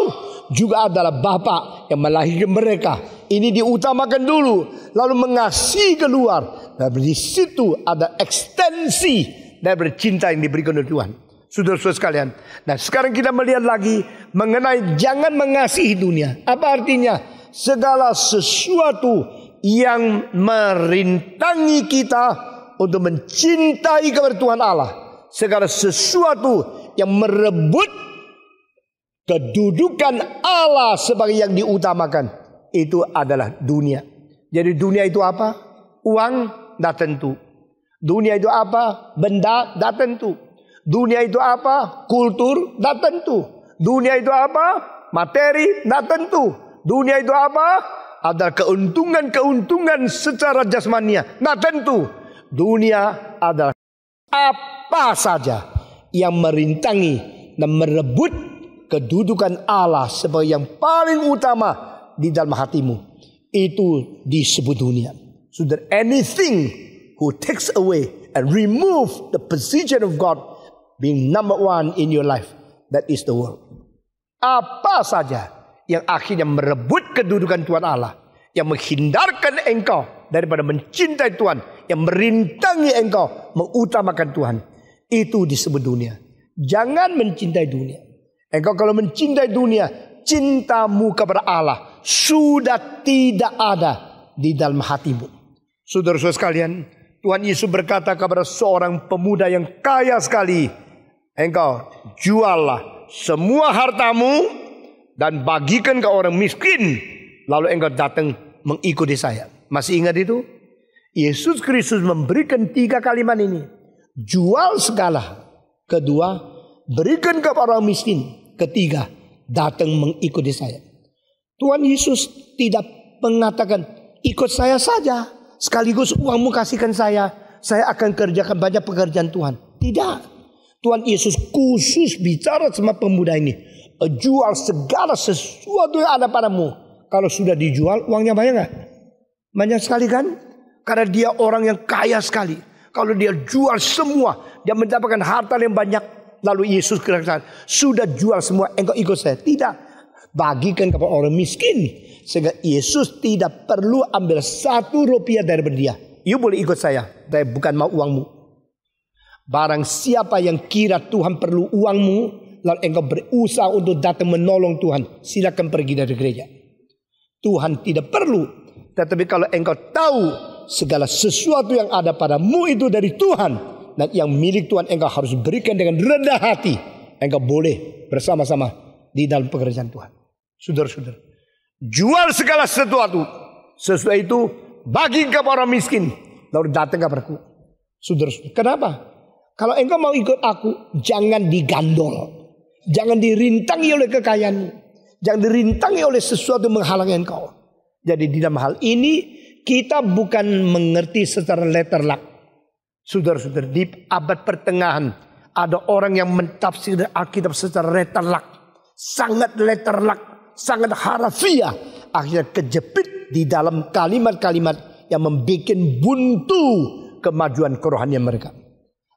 Speaker 1: juga adalah Bapa yang melahirkan mereka. Ini diutamakan dulu, lalu mengasihi keluar. Dan di situ ada ekstensi dari cinta yang diberikan oleh Tuhan. Saudara-saudara sekalian, nah sekarang kita melihat lagi mengenai jangan mengasihi dunia. Apa artinya? Segala sesuatu yang merintangi kita untuk mencintai kepada Tuhan Allah. Segala sesuatu yang merebut kedudukan Allah sebagai yang diutamakan, itu adalah dunia. Jadi dunia itu apa? Uang, tidak tentu. Dunia itu apa? Benda, tidak tentu. Dunia itu apa? Kultur, tidak tentu. Dunia itu apa? Materi, tidak tentu. Dunia itu apa? Adalah keuntungan secara jasmania, tidak tentu. Dunia adalah apa saja yang merintangi dan merebut kedudukan Allah sebagai yang paling utama di dalam hatimu, itu disebut dunia. So that anything who takes away and remove the position of God being number one in your life, that is the world. Apa saja yang akhirnya merebut kedudukan Tuhan Allah, yang menghindarkan engkau daripada mencintai Tuhan, yang merintangi engkau mengutamakan Tuhan, itu disebut dunia. Jangan mencintai dunia. Engkau kalau mencintai dunia, cintamu kepada Allah sudah tidak ada di dalam hatimu. Saudara-saudara sekalian, Tuhan Yesus berkata kepada seorang pemuda yang kaya sekali, engkau juallah semua hartamu dan bagikan ke orang miskin, lalu engkau datang mengikuti saya. Masih ingat itu? Yesus Kristus memberikan 3 kalimat ini. Jual segala. Kedua, berikan kepada orang miskin. Ketiga, datang mengikuti saya. Tuhan Yesus tidak mengatakan ikut saya saja, sekaligus uangmu kasihkan saya akan kerjakan banyak pekerjaan Tuhan. Tidak. Tuhan Yesus khusus bicara sama pemuda ini. Jual segala sesuatu yang ada padamu. Kalau sudah dijual, uangnya banyak gak? Banyak sekali kan? Karena dia orang yang kaya sekali. Kalau dia jual semua, dia mendapatkan harta yang banyak. Lalu Yesus katakan, sudah jual semua, engkau ikut saya. Tidak. Bagikan kepada orang miskin. Sehingga Yesus tidak perlu ambil 1 rupiah dari dia. You boleh ikut saya, tapi bukan mau uangmu. Barang siapa yang kira Tuhan perlu uangmu, lalu engkau berusaha untuk datang menolong Tuhan, silakan pergi dari gereja. Tuhan tidak perlu. Tetapi kalau engkau tahu segala sesuatu yang ada padamu itu dari Tuhan, dan yang milik Tuhan engkau harus berikan dengan rendah hati, engkau boleh bersama-sama di dalam pekerjaan Tuhan. Saudara-saudara, jual segala sesuatu. Sesuatu itu bagi kepada orang miskin, lalu datang kepadaku. Saudara-saudara, kenapa? Kalau engkau mau ikut aku, jangan digandol. Jangan dirintangi oleh kekayaanmu. Jangan dirintangi oleh sesuatu yang menghalangi engkau. Jadi di dalam hal ini kita bukan mengerti secara letterlock. Saudara-saudara, di abad pertengahan ada orang yang mentafsir Alkitab secara letterlock. Sangat letterlock, sangat harafiah. Akhirnya kejepit di dalam kalimat-kalimat yang membuat buntu kemajuan kerohanian mereka.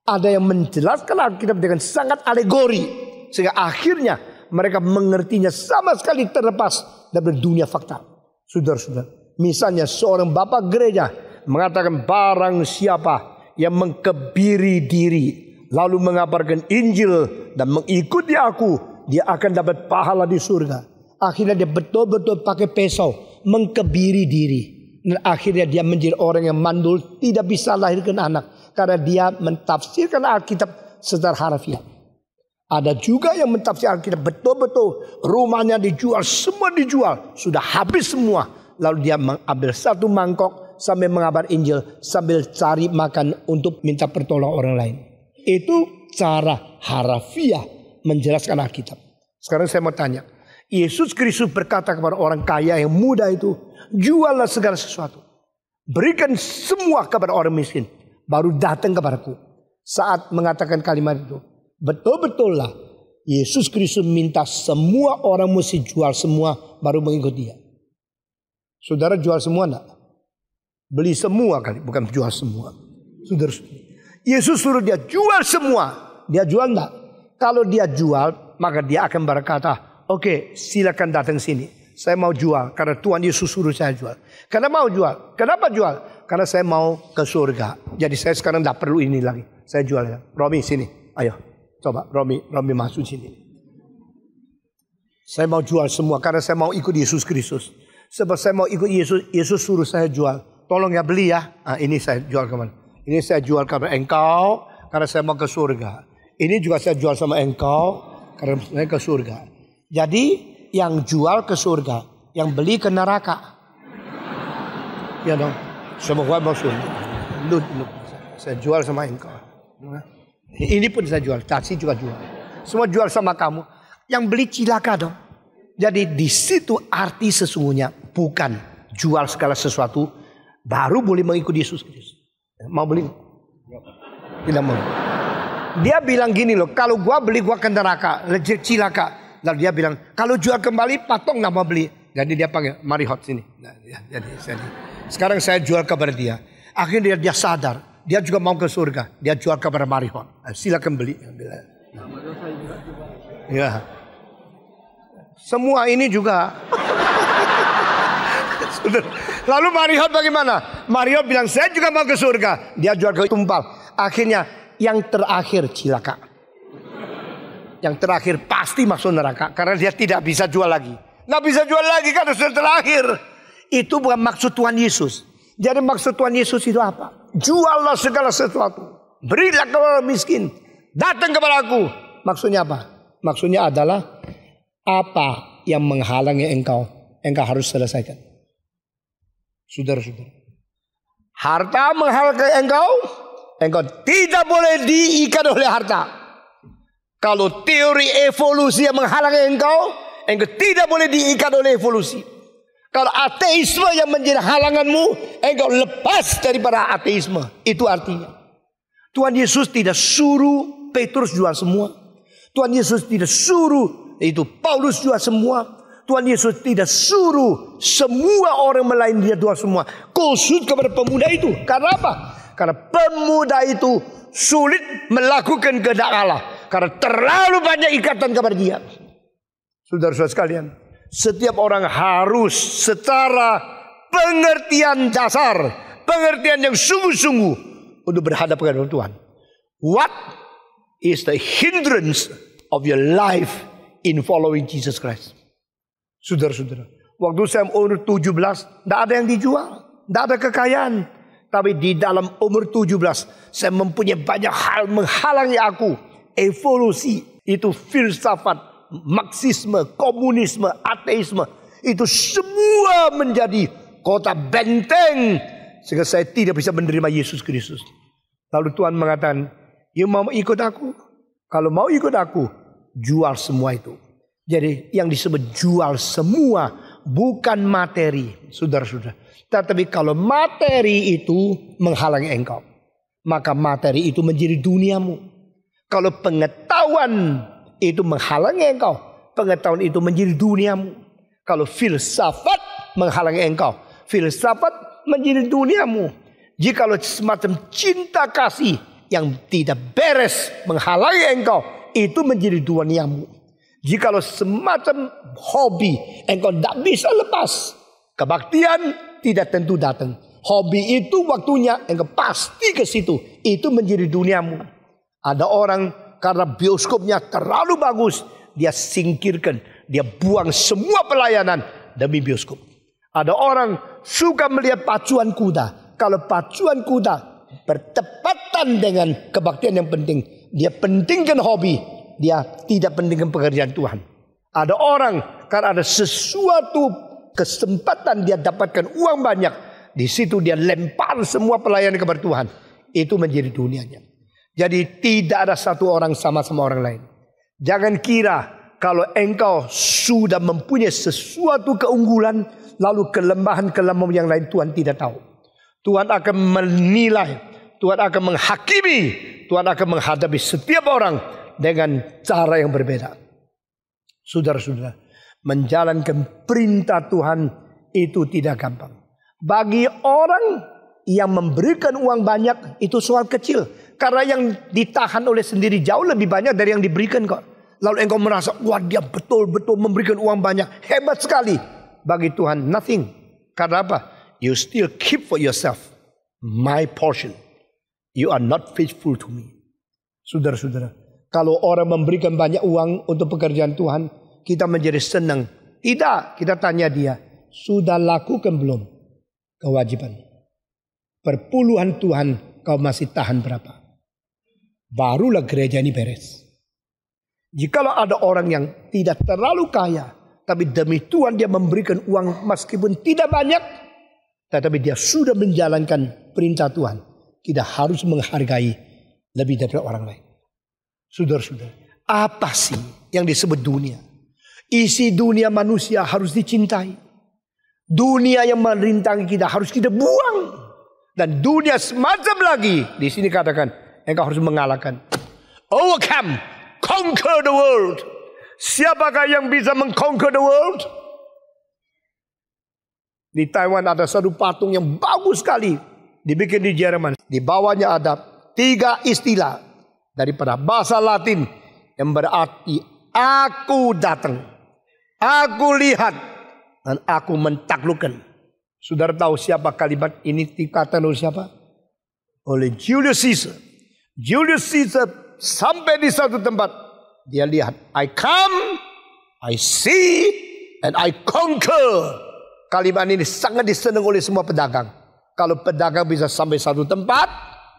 Speaker 1: Ada yang menjelaskan Alkitab dengan sangat alegori, sehingga akhirnya mereka mengertinya sama sekali terlepas dari dunia fakta. Saudara-saudara, misalnya seorang bapak gereja mengatakan barang siapa yang mengkebiri diri lalu mengabarkan Injil dan mengikuti aku, dia akan dapat pahala di surga. Akhirnya dia betul-betul pakai pisau mengkebiri diri, dan akhirnya dia menjadi orang yang mandul, tidak bisa lahirkan anak karena dia mentafsirkan Alkitab secara harafiah. Ada juga yang mentafsir Alkitab betul-betul, rumahnya dijual, semua dijual, sudah habis semua, lalu dia mengambil 1 mangkok sambil mengabar Injil, sambil cari makan untuk minta pertolongan orang lain. Itu cara harafiah menjelaskan Alkitab. Sekarang saya mau tanya, Yesus Kristus berkata kepada orang kaya yang muda itu, juallah segala sesuatu, berikan semua kepada orang miskin, baru datang kepadaku. Saat mengatakan kalimat itu, betul-betullah Yesus Kristus minta semua orang mesti jual semua baru mengikut dia. Saudara jual semua enggak? Beli semua kali, bukan jual semua. Saudara, Yesus suruh dia jual semua. Dia jual enggak? Kalau dia jual, maka dia akan berkata, oke, silakan datang sini. Saya mau jual karena Tuhan Yesus suruh saya jual. Karena mau jual. Kenapa jual? Karena saya mau ke surga. Jadi saya sekarang tidak perlu ini lagi. Saya jual ya. Romi sini, ayo. Coba Romi masuk sini. Saya mau jual semua karena saya mau ikut Yesus Kristus. Sebab saya mau ikut Yesus, Yesus suruh saya jual. Tolong ya beli ya. Ini saya jual kemana? Ini saya jual kepada engkau karena saya mau ke surga. Ini juga saya jual sama engkau karena saya ke surga. Jadi yang jual ke surga, yang beli ke neraka. Ya dong. Semua mau surga. Saya jual sama engkau. Ini pun saya jual, taksi juga jual. Semua jual sama kamu. Yang beli cilaka dong. Jadi di situ arti sesungguhnya bukan jual segala sesuatu baru boleh mengikuti Yesus Kristus. Mau beli? Tidak mau. Dia bilang gini loh, kalau gua beli gua ke neraka, cilaka. Lalu dia bilang, kalau jual kembali patung nggak mau beli. Jadi dia panggil, mari hot sini. Nah, jadi sekarang saya jual kepada dia. Akhirnya dia sadar, dia juga mau ke surga. Dia jual kepada Marihot. Silakan beli. Ya. Semua ini juga. Lalu Marihot bagaimana? Marihot bilang, saya juga mau ke surga. Dia jual ke tumpal. Akhirnya yang terakhir cilaka. Yang terakhir pasti masuk neraka. Karena dia tidak bisa jual lagi. Nggak bisa jual lagi karena sudah terakhir. Itu bukan maksud Tuhan Yesus. Jadi maksud Tuhan Yesus itu apa? Juallah segala sesuatu. Berilah kepada miskin. Datang kepada aku. Maksudnya apa? Maksudnya adalah apa yang menghalangi engkau harus selesaikan. Saudara-saudara. Harta menghalangi engkau tidak boleh diikat oleh harta. Kalau teori evolusi yang menghalangi engkau tidak boleh diikat oleh evolusi. Kalau ateisme yang menjadi halanganmu, engkau lepas daripada ateisme. Itu artinya. Tuhan Yesus tidak suruh Petrus jual semua. Tuhan Yesus tidak suruh itu Paulus jual semua. Tuhan Yesus tidak suruh semua orang melain dia jual semua. Khusus kepada pemuda itu. Karena apa? Karena pemuda itu sulit melakukan kehendak Allah. Karena terlalu banyak ikatan kepada dia. Saudara-saudara sekalian, setiap orang harus secara pengertian dasar, pengertian yang sungguh-sungguh untuk berhadapan dengan Tuhan. What is the hindrance of your life in following Jesus Christ? Saudara-saudara, waktu saya umur 17, tidak ada yang dijual, tidak ada kekayaan. Tapi di dalam umur 17, saya mempunyai banyak hal menghalangi aku. Evolusi, itu filsafat, Marxisme, komunisme, ateisme. Itu semua menjadi kota benteng. Sehingga saya tidak bisa menerima Yesus Kristus. Lalu Tuhan mengatakan, you mau ikut aku? Kalau mau ikut aku, jual semua itu. Jadi yang disebut jual semua bukan materi, saudara-saudara. Tetapi kalau materi itu menghalangi engkau, maka materi itu menjadi duniamu. Kalau pengetahuan itu menghalangi engkau, pengetahuan itu menjadi duniamu. Kalau filsafat menghalangi engkau, filsafat menjadi duniamu. Jikalau semacam cinta kasih yang tidak beres menghalangi engkau, itu menjadi duniamu. Jikalau semacam hobi engkau tidak bisa lepas, kebaktian tidak tentu datang. Hobi itu waktunya engkau pasti ke situ, itu menjadi duniamu. Ada orang karena bioskopnya terlalu bagus, dia singkirkan, dia buang semua pelayanan demi bioskop. Ada orang suka melihat pacuan kuda. Kalau pacuan kuda bertepatan dengan kebaktian yang penting, dia pentingkan hobi, dia tidak pentingkan pekerjaan Tuhan. Ada orang karena ada sesuatu kesempatan dia dapatkan uang banyak, di situ dia lempar semua pelayanan kepada Tuhan. Itu menjadi dunianya. Jadi tidak ada satu orang sama orang lain. Jangan kira kalau engkau sudah mempunyai sesuatu keunggulan, lalu kelemahan-kelemahan yang lain Tuhan tidak tahu. Tuhan akan menilai, Tuhan akan menghakimi, Tuhan akan menghadapi setiap orang dengan cara yang berbeda. Saudara-saudara, menjalankan perintah Tuhan itu tidak gampang. Bagi orang yang memberikan uang banyak itu soal kecil. Karena yang ditahan oleh sendiri jauh lebih banyak dari yang diberikan kok. Lalu engkau merasa, wah dia betul-betul memberikan uang banyak. Hebat sekali. Bagi Tuhan, nothing. Karena apa? You still keep for yourself my portion. You are not faithful to me. Saudara-saudara, kalau orang memberikan banyak uang untuk pekerjaan Tuhan, kita menjadi senang. Tidak, kita tanya dia, sudah lakukan belum kewajiban? Perpuluhan Tuhan kau masih tahan berapa? Barulah gereja ini beres. Jikalau ada orang yang tidak terlalu kaya, tapi demi Tuhan dia memberikan uang meskipun tidak banyak, tetapi dia sudah menjalankan perintah Tuhan, kita harus menghargai lebih dari orang lain. Saudara-saudara, apa sih yang disebut dunia? Isi dunia manusia harus dicintai. Dunia yang merintangi kita harus kita buang. Dan dunia semacam lagi, di sini katakan, engkau harus mengalahkan. Overcome, conquer the world. Siapakah yang bisa mengconquer the world? Di Taiwan ada satu patung yang bagus sekali, dibikin di Jerman. Di bawahnya ada 3 istilah daripada bahasa Latin yang berarti aku datang, aku lihat, dan aku mentaklukkan. Saudara tahu siapa kalimat ini dikatakan oleh siapa? Oleh Julius Caesar. Julius Caesar sampai di satu tempat, dia lihat, I come, I see, and I conquer. Kalimat ini sangat disenang oleh semua pedagang. Kalau pedagang bisa sampai satu tempat,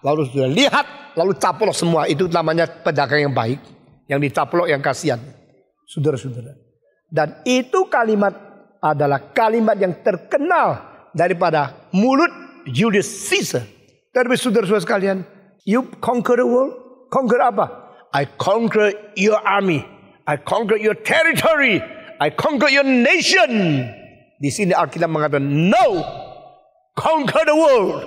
Speaker 1: lalu sudah lihat, lalu caplok semua. Itu namanya pedagang yang baik. Yang dicaplok yang kasihan. Saudara-saudara. Dan itu kalimat adalah kalimat yang terkenal daripada mulut Julius Caesar. Tapi saudara-saudara sekalian, you conquer the world. Conquer apa? I conquer your army. I conquer your territory. I conquer your nation. Di sini Alkitab mengatakan, no, conquer the world.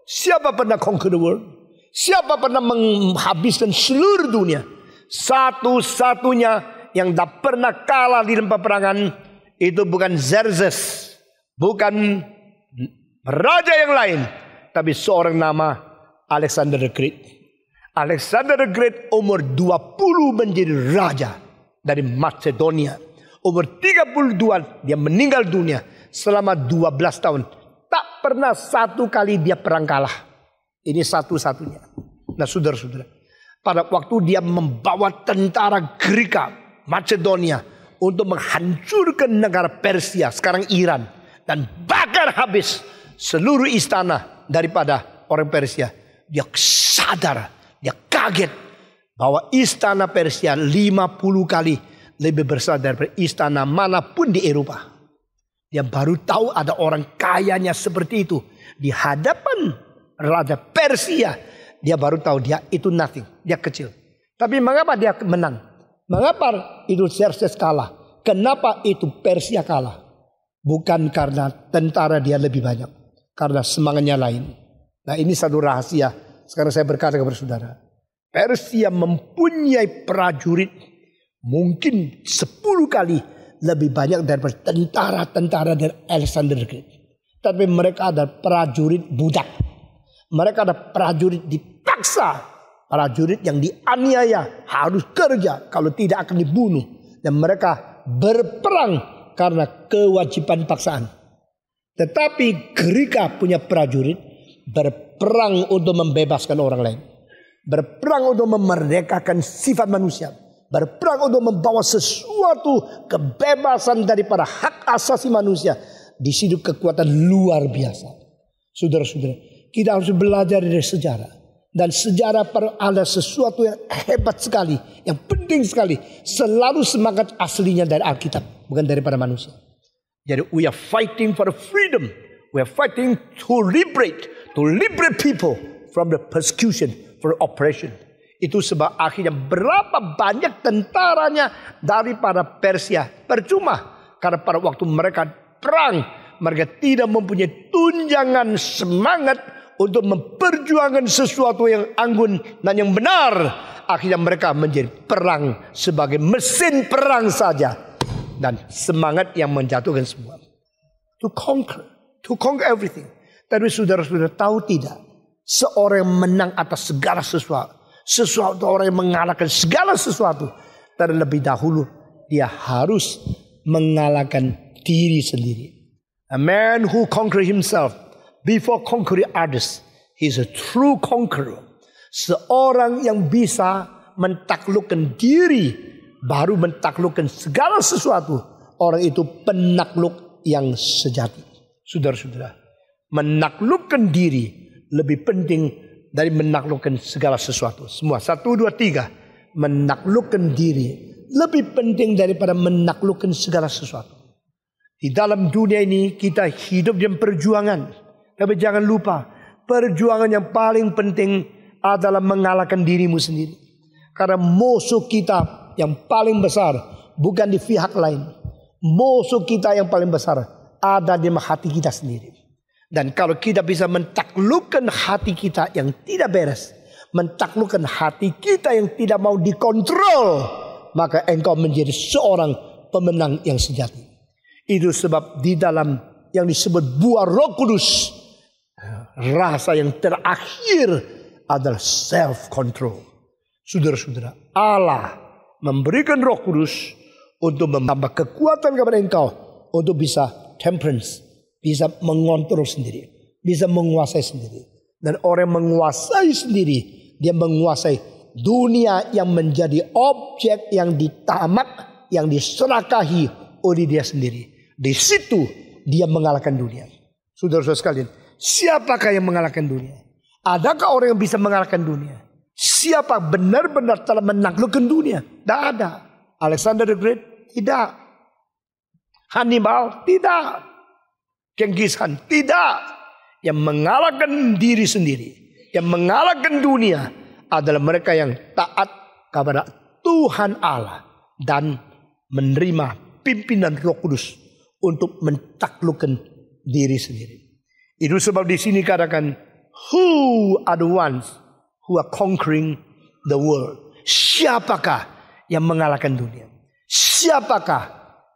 Speaker 1: Siapa pernah conquer the world? Siapa pernah menghabiskan seluruh dunia? Satu-satunya yang tak pernah kalah di tempat peperangan itu bukan Xerxes, bukan raja yang lain, tapi seorang nama Alexander the Great. Alexander the Great umur 20 menjadi raja dari Macedonia. Umur 32 dia meninggal dunia. Selama 12 tahun tak pernah satu kali dia perang kalah. Ini satu-satunya. Nah saudara-saudara, pada waktu dia membawa tentara Greka Macedonia untuk menghancurkan negara Persia, sekarang Iran, dan bakar habis seluruh istana daripada orang Persia, dia sadar, dia kaget bahwa istana Persia 50 kali lebih besar daripada istana manapun di Eropa. Dia baru tahu ada orang kayanya seperti itu. Di hadapan Raja Persia, dia baru tahu dia itu nothing, dia kecil. Tapi mengapa dia menang? Mengapa itu Xerxes kalah? Kenapa itu Persia kalah? Bukan karena tentara dia lebih banyak, karena semangatnya lain. Nah ini satu rahasia. Sekarang saya berkata kepada saudara, Persia mempunyai prajurit mungkin 10 kali lebih banyak daripada tentara-tentara dari Alexander the Great. Tapi mereka ada prajurit budak. Mereka ada prajurit dipaksa. Prajurit yang dianiaya harus kerja, kalau tidak akan dibunuh. Dan mereka berperang karena kewajiban paksaan. Tetapi Greka punya prajurit berperang untuk membebaskan orang lain. Berperang untuk memerdekakan sifat manusia. Berperang untuk membawa sesuatu kebebasan daripada hak asasi manusia. Di situ kekuatan luar biasa. Saudara-saudara, kita harus belajar dari sejarah. Dan sejarah ada sesuatu yang hebat sekali, yang penting sekali. Selalu semangat aslinya dari Alkitab, bukan daripada manusia. Jadi we are fighting for freedom. We are fighting to liberate people from the persecution, for oppression. Itu sebab akhirnya berapa banyak tentaranya daripada Persia percuma. Karena pada waktu mereka perang, mereka tidak mempunyai tunjangan semangat untuk memperjuangkan sesuatu yang anggun dan yang benar. Akhirnya mereka menjadi perang sebagai mesin perang saja. Dan semangat yang menjatuhkan semua. To conquer everything. Tapi saudara-saudara tahu tidak? Seorang yang menang atas segala sesuatu. Orang yang mengalahkan segala sesuatu. Terlebih dahulu dia harus mengalahkan diri sendiri. A man who conquer himself before conquering others, he is a true conqueror. Seorang yang bisa mentaklukkan diri baru mentaklukkan segala sesuatu. Orang itu penakluk yang sejati. Saudara-saudara, menaklukkan diri lebih penting dari menaklukkan segala sesuatu. Semua 1, 2, 3. Menaklukkan diri lebih penting daripada menaklukkan segala sesuatu. Di dalam dunia ini kita hidup dalam perjuangan. Tapi jangan lupa, perjuangan yang paling penting adalah mengalahkan dirimu sendiri. Karena musuh kita yang paling besar bukan di pihak lain. Musuh kita yang paling besar ada di hati kita sendiri. Dan kalau kita bisa mentaklukkan hati kita yang tidak beres, mentaklukkan hati kita yang tidak mau dikontrol, maka engkau menjadi seorang pemenang yang sejati. Itu sebab di dalam yang disebut buah Roh Kudus, rasa yang terakhir adalah self-control. Saudara-saudara, Allah memberikan Roh Kudus untuk menambah kekuatan kepada engkau untuk bisa temperance, bisa mengontrol sendiri, bisa menguasai sendiri. Dan orang yang menguasai sendiri, dia menguasai dunia yang menjadi objek yang ditamak, yang diserakahi oleh dia sendiri. Di situ dia mengalahkan dunia. Saudara-saudara sekalian, siapakah yang mengalahkan dunia? Adakah orang yang bisa mengalahkan dunia? Siapa benar-benar telah menaklukkan dunia? Tidak ada. Alexander the Great? Tidak. Hannibal? Tidak. Genghis Khan? Tidak. Yang mengalahkan diri sendiri, yang mengalahkan dunia adalah mereka yang taat kepada Tuhan Allah dan menerima pimpinan Roh Kudus untuk mentaklukkan diri sendiri. Itu sebab di sini katakan, who are the ones who are conquering the world? Siapakah yang mengalahkan dunia? Siapakah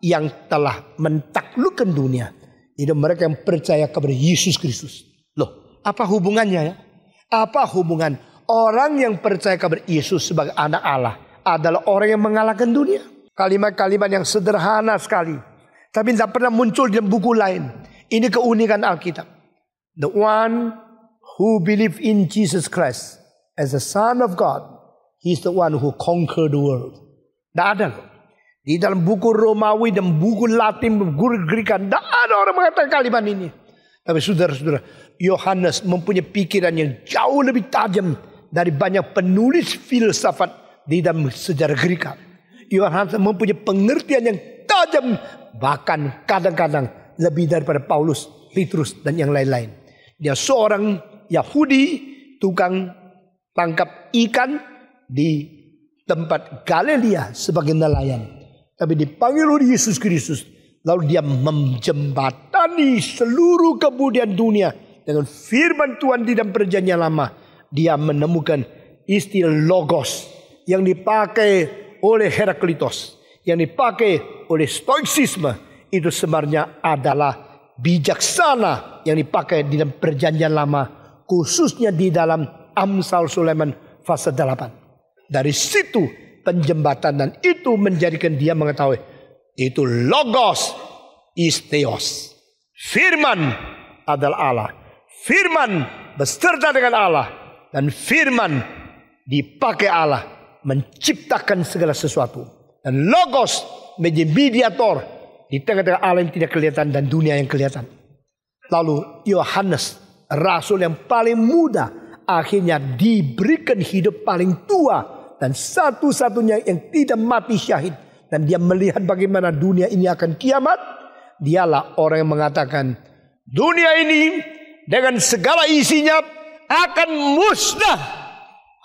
Speaker 1: yang telah mentaklukkan dunia? Itu mereka yang percaya kepada Yesus Kristus. Loh, apa hubungannya ya? Apa hubungan orang yang percaya kepada Yesus sebagai anak Allah adalah orang yang mengalahkan dunia? Kalimat-kalimat yang sederhana sekali, tapi tidak pernah muncul di buku lain. Ini keunikan Alkitab. The one who believe in Jesus Christ as the Son of God, He is the one who conquered the world. Tidak ada loh. Di dalam buku Romawi dan buku Latin, buku Greek, tidak ada orang mengatakan kalimat ini. Tapi saudara-saudara, Yohanes mempunyai pikiran yang jauh lebih tajam dari banyak penulis filsafat di dalam sejarah Greek. Yohanes mempunyai pengertian yang tajam, bahkan kadang-kadang lebih daripada Paulus, Petrus, dan yang lain-lain. Dia seorang Yahudi, tukang tangkap ikan di tempat Galilea sebagai nelayan. Tapi dipanggil oleh Yesus Kristus. Lalu dia menjembatani seluruh kemudian dunia dengan firman Tuhan di dalam perjanjian lama. Dia menemukan istilah logos yang dipakai oleh Heraklitos, yang dipakai oleh stoicisme. Itu sebenarnya adalah bijaksana yang dipakai di dalam perjanjian lama, khususnya di dalam Amsal Sulaiman pasal 8. Dari situ penjembatanan itu menjadikan dia mengetahui itu logos is theos. Firman adalah Allah. Firman beserta dengan Allah. Dan firman dipakai Allah menciptakan segala sesuatu. Dan logos menjadi mediator di tengah-tengah Allah yang tidak kelihatan dan dunia yang kelihatan. Lalu Yohanes, rasul yang paling muda, akhirnya diberikan hidup paling tua dan satu-satunya yang tidak mati syahid. Dan dia melihat bagaimana dunia ini akan kiamat. Dialah orang yang mengatakan, dunia ini dengan segala isinya akan musnah.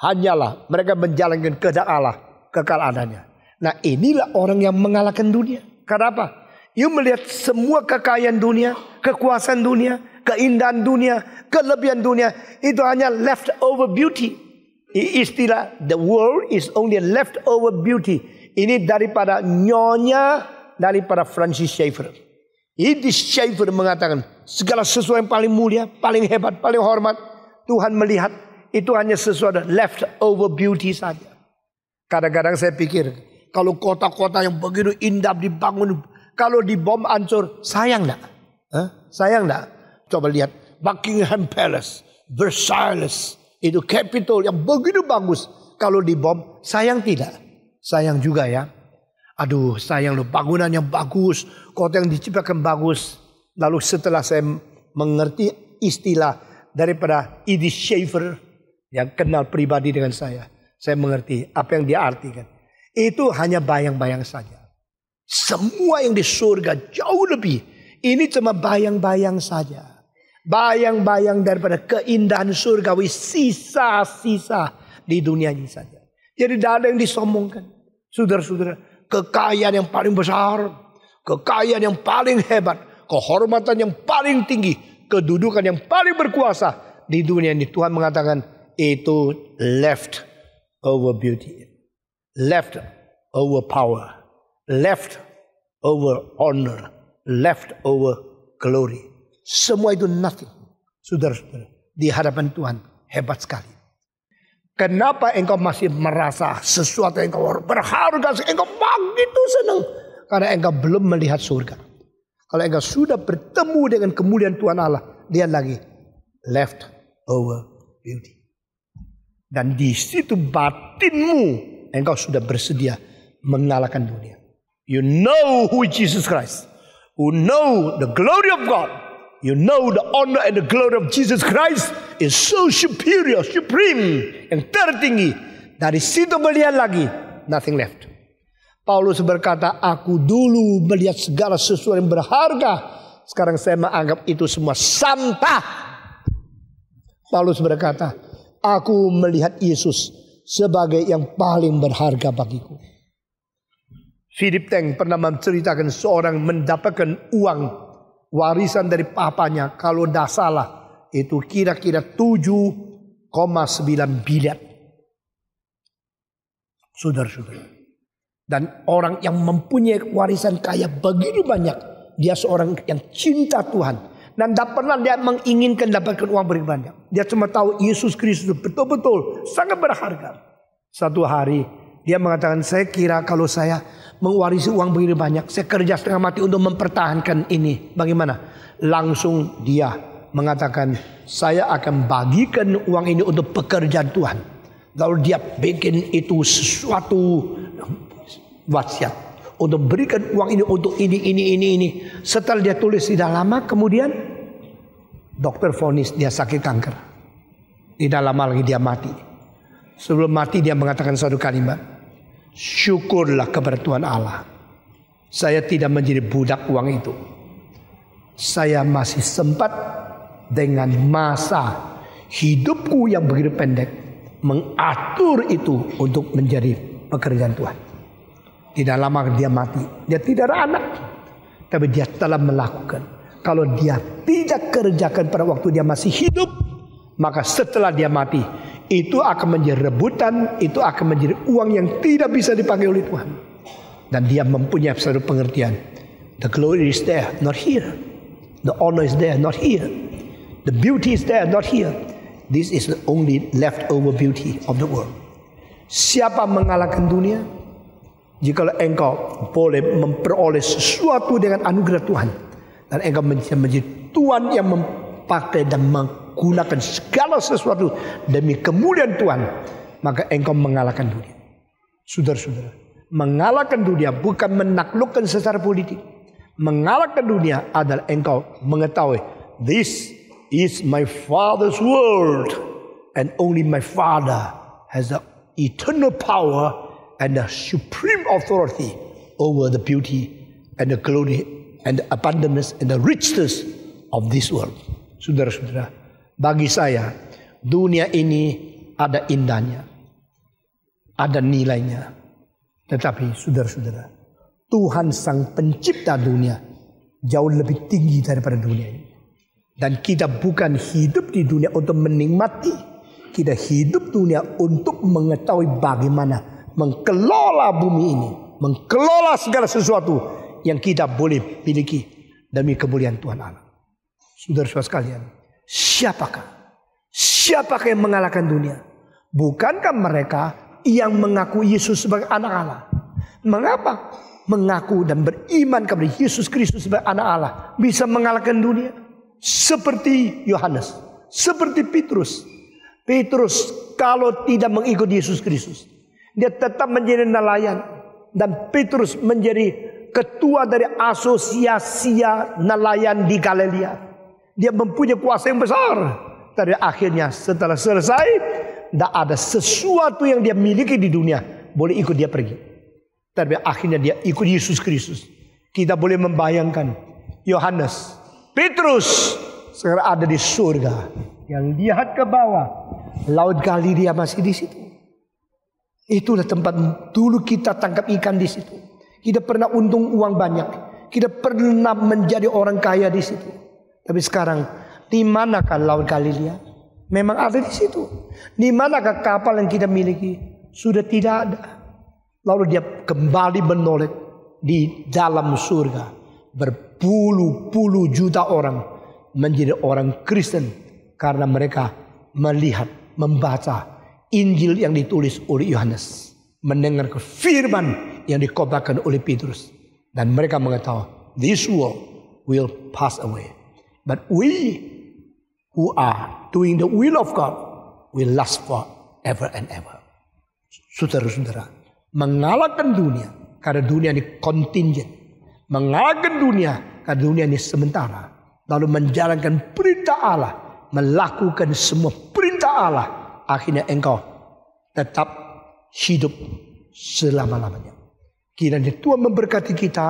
Speaker 1: Hanyalah mereka menjalankan kehendak Allah, kekal adanya. Nah, inilah orang yang mengalahkan dunia. Kenapa? Ia melihat semua kekayaan dunia, kekuasaan dunia, keindahan dunia, kelebihan dunia, itu hanya leftover beauty. Istilah the world is only a leftover beauty. Ini daripada nyonya, daripada Francis Schaeffer. Ini Schaeffer mengatakan segala sesuatu yang paling mulia, paling hebat, paling hormat, Tuhan melihat itu hanya sesuatu leftover beauty saja. Kadang-kadang saya pikir kalau kota-kota yang begitu indah dibangun, kalau dibom hancur, sayang enggak? Sayang enggak? Coba lihat Buckingham Palace, Versailles, itu Capitol yang begitu bagus. Kalau dibom, sayang tidak? Sayang juga ya. Aduh sayang loh, bangunan yang bagus, kota yang diciptakan bagus. Lalu setelah saya mengerti istilah daripada Edith Schaefer yang kenal pribadi dengan saya mengerti apa yang dia artikan. Itu hanya bayang-bayang saja. Semua yang di surga jauh lebih. Ini cuma bayang-bayang saja. Bayang-bayang daripada keindahan surgawi, sisa-sisa di dunia ini saja. Jadi tidak ada yang disombongkan. Saudara-saudara, kekayaan yang paling besar, kekayaan yang paling hebat, kehormatan yang paling tinggi, kedudukan yang paling berkuasa di dunia ini, Tuhan mengatakan itu left over beauty, left over power, left over honor, left over glory. Semua itu nothing, saudara-saudara, di hadapan Tuhan hebat sekali. Kenapa engkau masih merasa sesuatu yang engkau berharga, engkau begitu senang? Karena engkau belum melihat surga. Kalau engkau sudah bertemu dengan kemuliaan Tuhan Allah, dia lagi left over beauty. Dan di situ batinmu, engkau sudah bersedia mengalahkan dunia. You know who Jesus Christ. You know the glory of God. You know the honor and the glory of Jesus Christ is so superior, supreme, yang tertinggi. Dari situ melihat lagi, nothing left. Paulus berkata, aku dulu melihat segala sesuatu yang berharga. Sekarang saya menganggap itu semua sampah. Paulus berkata, aku melihat Yesus sebagai yang paling berharga bagiku. Philip Teng pernah menceritakan seorang mendapatkan uang warisan dari papanya, kalau tidak salah itu kira-kira 7,9 biliar. Saudara-saudara. Dan orang yang mempunyai warisan kaya begitu banyak, dia seorang yang cinta Tuhan. Dan tidak pernah dia menginginkan dapatkan uang begitu banyak. Dia cuma tahu Yesus Kristus betul-betul sangat berharga. Satu hari dia mengatakan, saya kira kalau saya mewarisi uang begitu banyak, saya kerja setengah mati untuk mempertahankan ini. Bagaimana? Langsung dia mengatakan, saya akan bagikan uang ini untuk pekerjaan Tuhan. Lalu dia bikin itu sesuatu wasiat untuk berikan uang ini untuk ini. Setelah dia tulis tidak lama kemudian dokter vonis dia sakit kanker. Tidak lama lagi dia mati. Sebelum mati dia mengatakan satu kalimat, syukurlah kepada Tuhan Allah, saya tidak menjadi budak uang itu. Saya masih sempat dengan masa hidupku yang begitu pendek mengatur itu untuk menjadi pekerjaan Tuhan. Tidak lama dia mati. Dia tidak ada anak, tapi dia telah melakukan. Kalau dia tidak kerjakan pada waktu dia masih hidup, maka setelah dia mati, itu akan menjadi rebutan, itu akan menjadi uang yang tidak bisa dipakai oleh Tuhan. Dan dia mempunyai satu pengertian. The glory is there, not here. The honor is there, not here. The beauty is there, not here. This is the only leftover beauty of the world. Siapa mengalahkan dunia? Jikalau engkau boleh memperoleh sesuatu dengan anugerah Tuhan, dan engkau menjadi Tuhan yang memakai dan menggunakan segala sesuatu demi kemuliaan Tuhan, maka engkau mengalahkan dunia. Saudara-saudara, mengalahkan dunia bukan menaklukkan secara politik. Mengalahkan dunia adalah engkau mengetahui, this is my Father's world, and only my Father has the eternal power and the supreme authority over the beauty and the glory and the abundance and the richness of this world. Saudara-saudara, bagi saya dunia ini ada indahnya, ada nilainya. Tetapi saudara-saudara, Tuhan sang pencipta dunia jauh lebih tinggi daripada dunia ini. Dan kita bukan hidup di dunia untuk menikmati, kita hidup dunia untuk mengetahui bagaimana mengelola bumi ini, mengelola segala sesuatu yang kita boleh miliki demi kemuliaan Tuhan Allah. Saudara-saudara sekalian, siapakah yang mengalahkan dunia? Bukankah mereka yang mengaku Yesus sebagai anak Allah? Mengapa mengaku dan beriman kepada Yesus Kristus sebagai anak Allah bisa mengalahkan dunia? Seperti Yohanes, seperti Petrus. Petrus kalau tidak mengikuti Yesus Kristus, dia tetap menjadi nelayan. Dan Petrus menjadi ketua dari asosiasi nelayan di Galilea. Dia mempunyai kuasa yang besar. Tapi akhirnya setelah selesai, tidak ada sesuatu yang dia miliki di dunia boleh ikut dia pergi. Tapi akhirnya dia ikut Yesus Kristus. Kita boleh membayangkan Yohanes, Petrus sekarang ada di surga. Yang lihat ke bawah, Laut Galilea masih di situ. Itulah tempat dulu kita tangkap ikan di situ. Kita pernah untung uang banyak. Kita pernah menjadi orang kaya di situ. Tapi sekarang, di manakah Laut Galilea? Memang ada di situ. Di manakah kapal yang kita miliki? Sudah tidak ada. Lalu dia kembali menoleh di dalam surga. Berpuluh-puluh juta orang menjadi orang Kristen karena mereka melihat, membaca Injil yang ditulis oleh Yohanes, mendengar firman yang dikotbahkan oleh Petrus, dan mereka mengetahui this world will pass away, but we who are doing the will of God will last forever and ever. Saudara-saudara, mengalahkan dunia karena dunia ini contingent, mengalahkan dunia karena dunia ini sementara, lalu menjalankan perintah Allah, melakukan semua perintah Allah, akhirnya engkau tetap hidup selama-lamanya. Kiranya Tuhan memberkati kita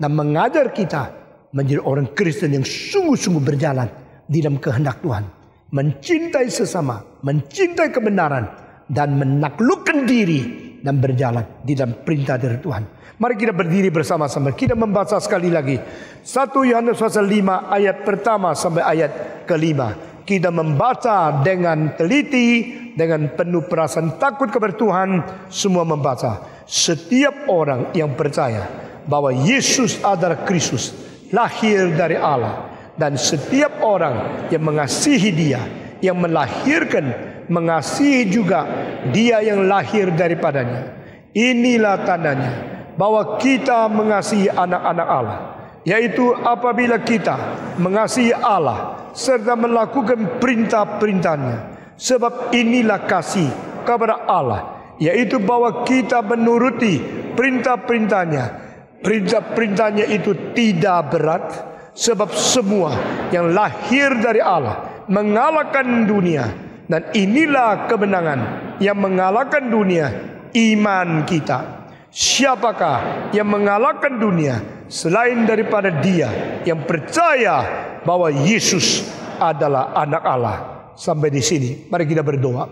Speaker 1: dan mengajar kita menjadi orang Kristen yang sungguh-sungguh berjalan di dalam kehendak Tuhan, mencintai sesama, mencintai kebenaran, dan menaklukkan diri dan berjalan di dalam perintah dari Tuhan. Mari kita berdiri bersama-sama. Kita membaca sekali lagi 1 Yohanes pasal 5 ayat pertama sampai ayat kelima. Kita membaca dengan teliti, dengan penuh perasaan takut kepada Tuhan. Semua membaca. Setiap orang yang percaya bahwa Yesus adalah Kristus, lahir dari Allah, dan setiap orang yang mengasihi Dia, yang melahirkan, mengasihi juga Dia yang lahir daripadanya. Inilah tandanya bahwa kita mengasihi anak-anak Allah, yaitu apabila kita mengasihi Allah serta melakukan perintah-perintahnya. Sebab inilah kasih kepada Allah, yaitu bahwa kita menuruti perintah-perintahnya. Perintah-perintahnya itu tidak berat, sebab semua yang lahir dari Allah mengalahkan dunia. Dan inilah kemenangan yang mengalahkan dunia, iman kita. Siapakah yang mengalahkan dunia selain daripada dia yang percaya bahwa Yesus adalah anak Allah? Sampai di sini, mari kita berdoa.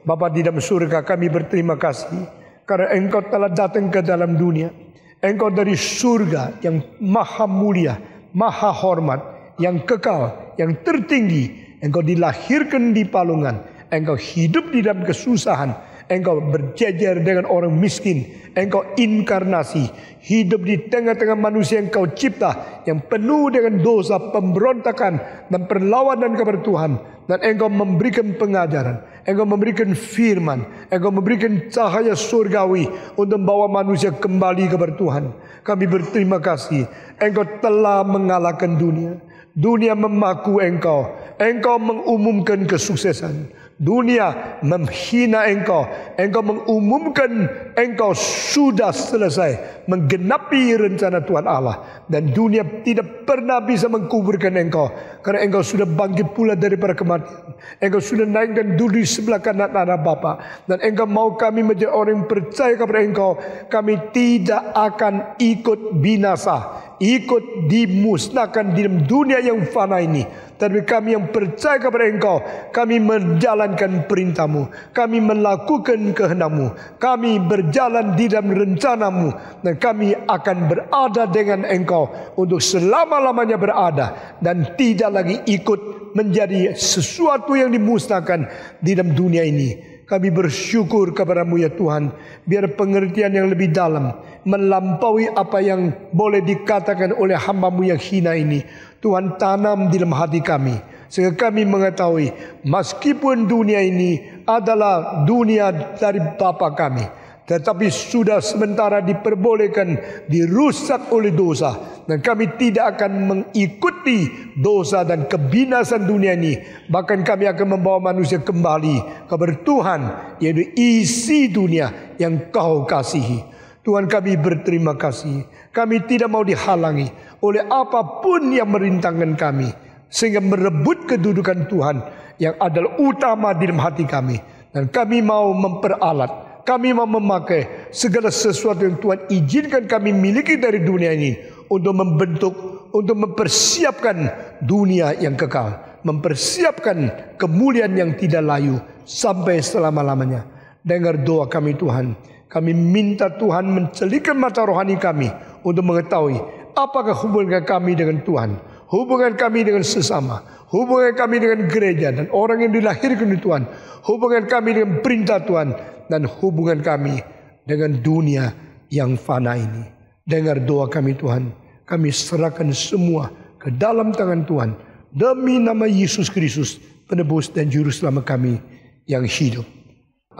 Speaker 1: Bapa di dalam surga, kami berterima kasih karena Engkau telah datang ke dalam dunia. Engkau dari surga yang maha mulia, maha hormat, yang kekal, yang tertinggi. Engkau dilahirkan di palungan. Engkau hidup di dalam kesusahan. Engkau berjejer dengan orang miskin. Engkau inkarnasi, hidup di tengah-tengah manusia yang Kau cipta, yang penuh dengan dosa, pemberontakan, dan perlawanan kepada Tuhan. Dan Engkau memberikan pengajaran, Engkau memberikan firman, Engkau memberikan cahaya surgawi untuk membawa manusia kembali kepada Tuhan. Kami berterima kasih, Engkau telah mengalahkan dunia. Dunia memaku Engkau, Engkau mengumumkan kesuksesan. Dunia menghina Engkau, Engkau mengumumkan Engkau sudah selesai menggenapi rencana Tuhan Allah. Dan dunia tidak pernah bisa mengkuburkan Engkau, karena Engkau sudah bangkit pula daripada kematian. Engkau sudah naik dan duduk di sebelah kanan Allah Bapa. Dan Engkau mau kami menjadi orang yang percaya kepada Engkau. Kami tidak akan ikut binasa, ikut dimusnahkan di dalam dunia yang fana ini. Tapi kami yang percaya kepada Engkau, kami menjalankan perintah-Mu, kami melakukan kehendak-Mu, kami berjalan di dalam rencana-Mu, dan kami akan berada dengan Engkau untuk selama-lamanya berada, dan tidak lagi ikut menjadi sesuatu yang dimusnahkan di dalam dunia ini. Kami bersyukur kepada-Mu ya Tuhan, biar pengertian yang lebih dalam melampaui apa yang boleh dikatakan oleh hamba-Mu yang hina ini, Tuhan tanam di dalam hati kami, sehingga kami mengetahui meskipun dunia ini adalah dunia dari Bapa kami, tetapi sudah sementara diperbolehkan dirusak oleh dosa, dan kami tidak akan mengikuti dosa dan kebinasan dunia ini. Bahkan kami akan membawa manusia kembali kepada Tuhan, yaitu isi dunia yang Kau kasihi. Tuhan, kami berterima kasih. Kami tidak mau dihalangi oleh apapun yang merintangkan kami, sehingga merebut kedudukan Tuhan yang adalah utama di dalam hati kami. Dan kami mau memperalat, kami mau memakai segala sesuatu yang Tuhan izinkan kami miliki dari dunia ini untuk membentuk, untuk mempersiapkan dunia yang kekal, mempersiapkan kemuliaan yang tidak layu sampai selama-lamanya. Dengar doa kami Tuhan. Kami minta Tuhan mencelikan mata rohani kami untuk mengetahui apakah hubungan kami dengan Tuhan, hubungan kami dengan sesama, hubungan kami dengan gereja dan orang yang dilahirkan di Tuhan, hubungan kami dengan perintah Tuhan, dan hubungan kami dengan dunia yang fana ini. Dengar doa kami Tuhan. Kami serahkan semua ke dalam tangan Tuhan demi nama Yesus Kristus, penebus dan juru selamat kami yang hidup.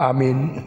Speaker 1: Amin.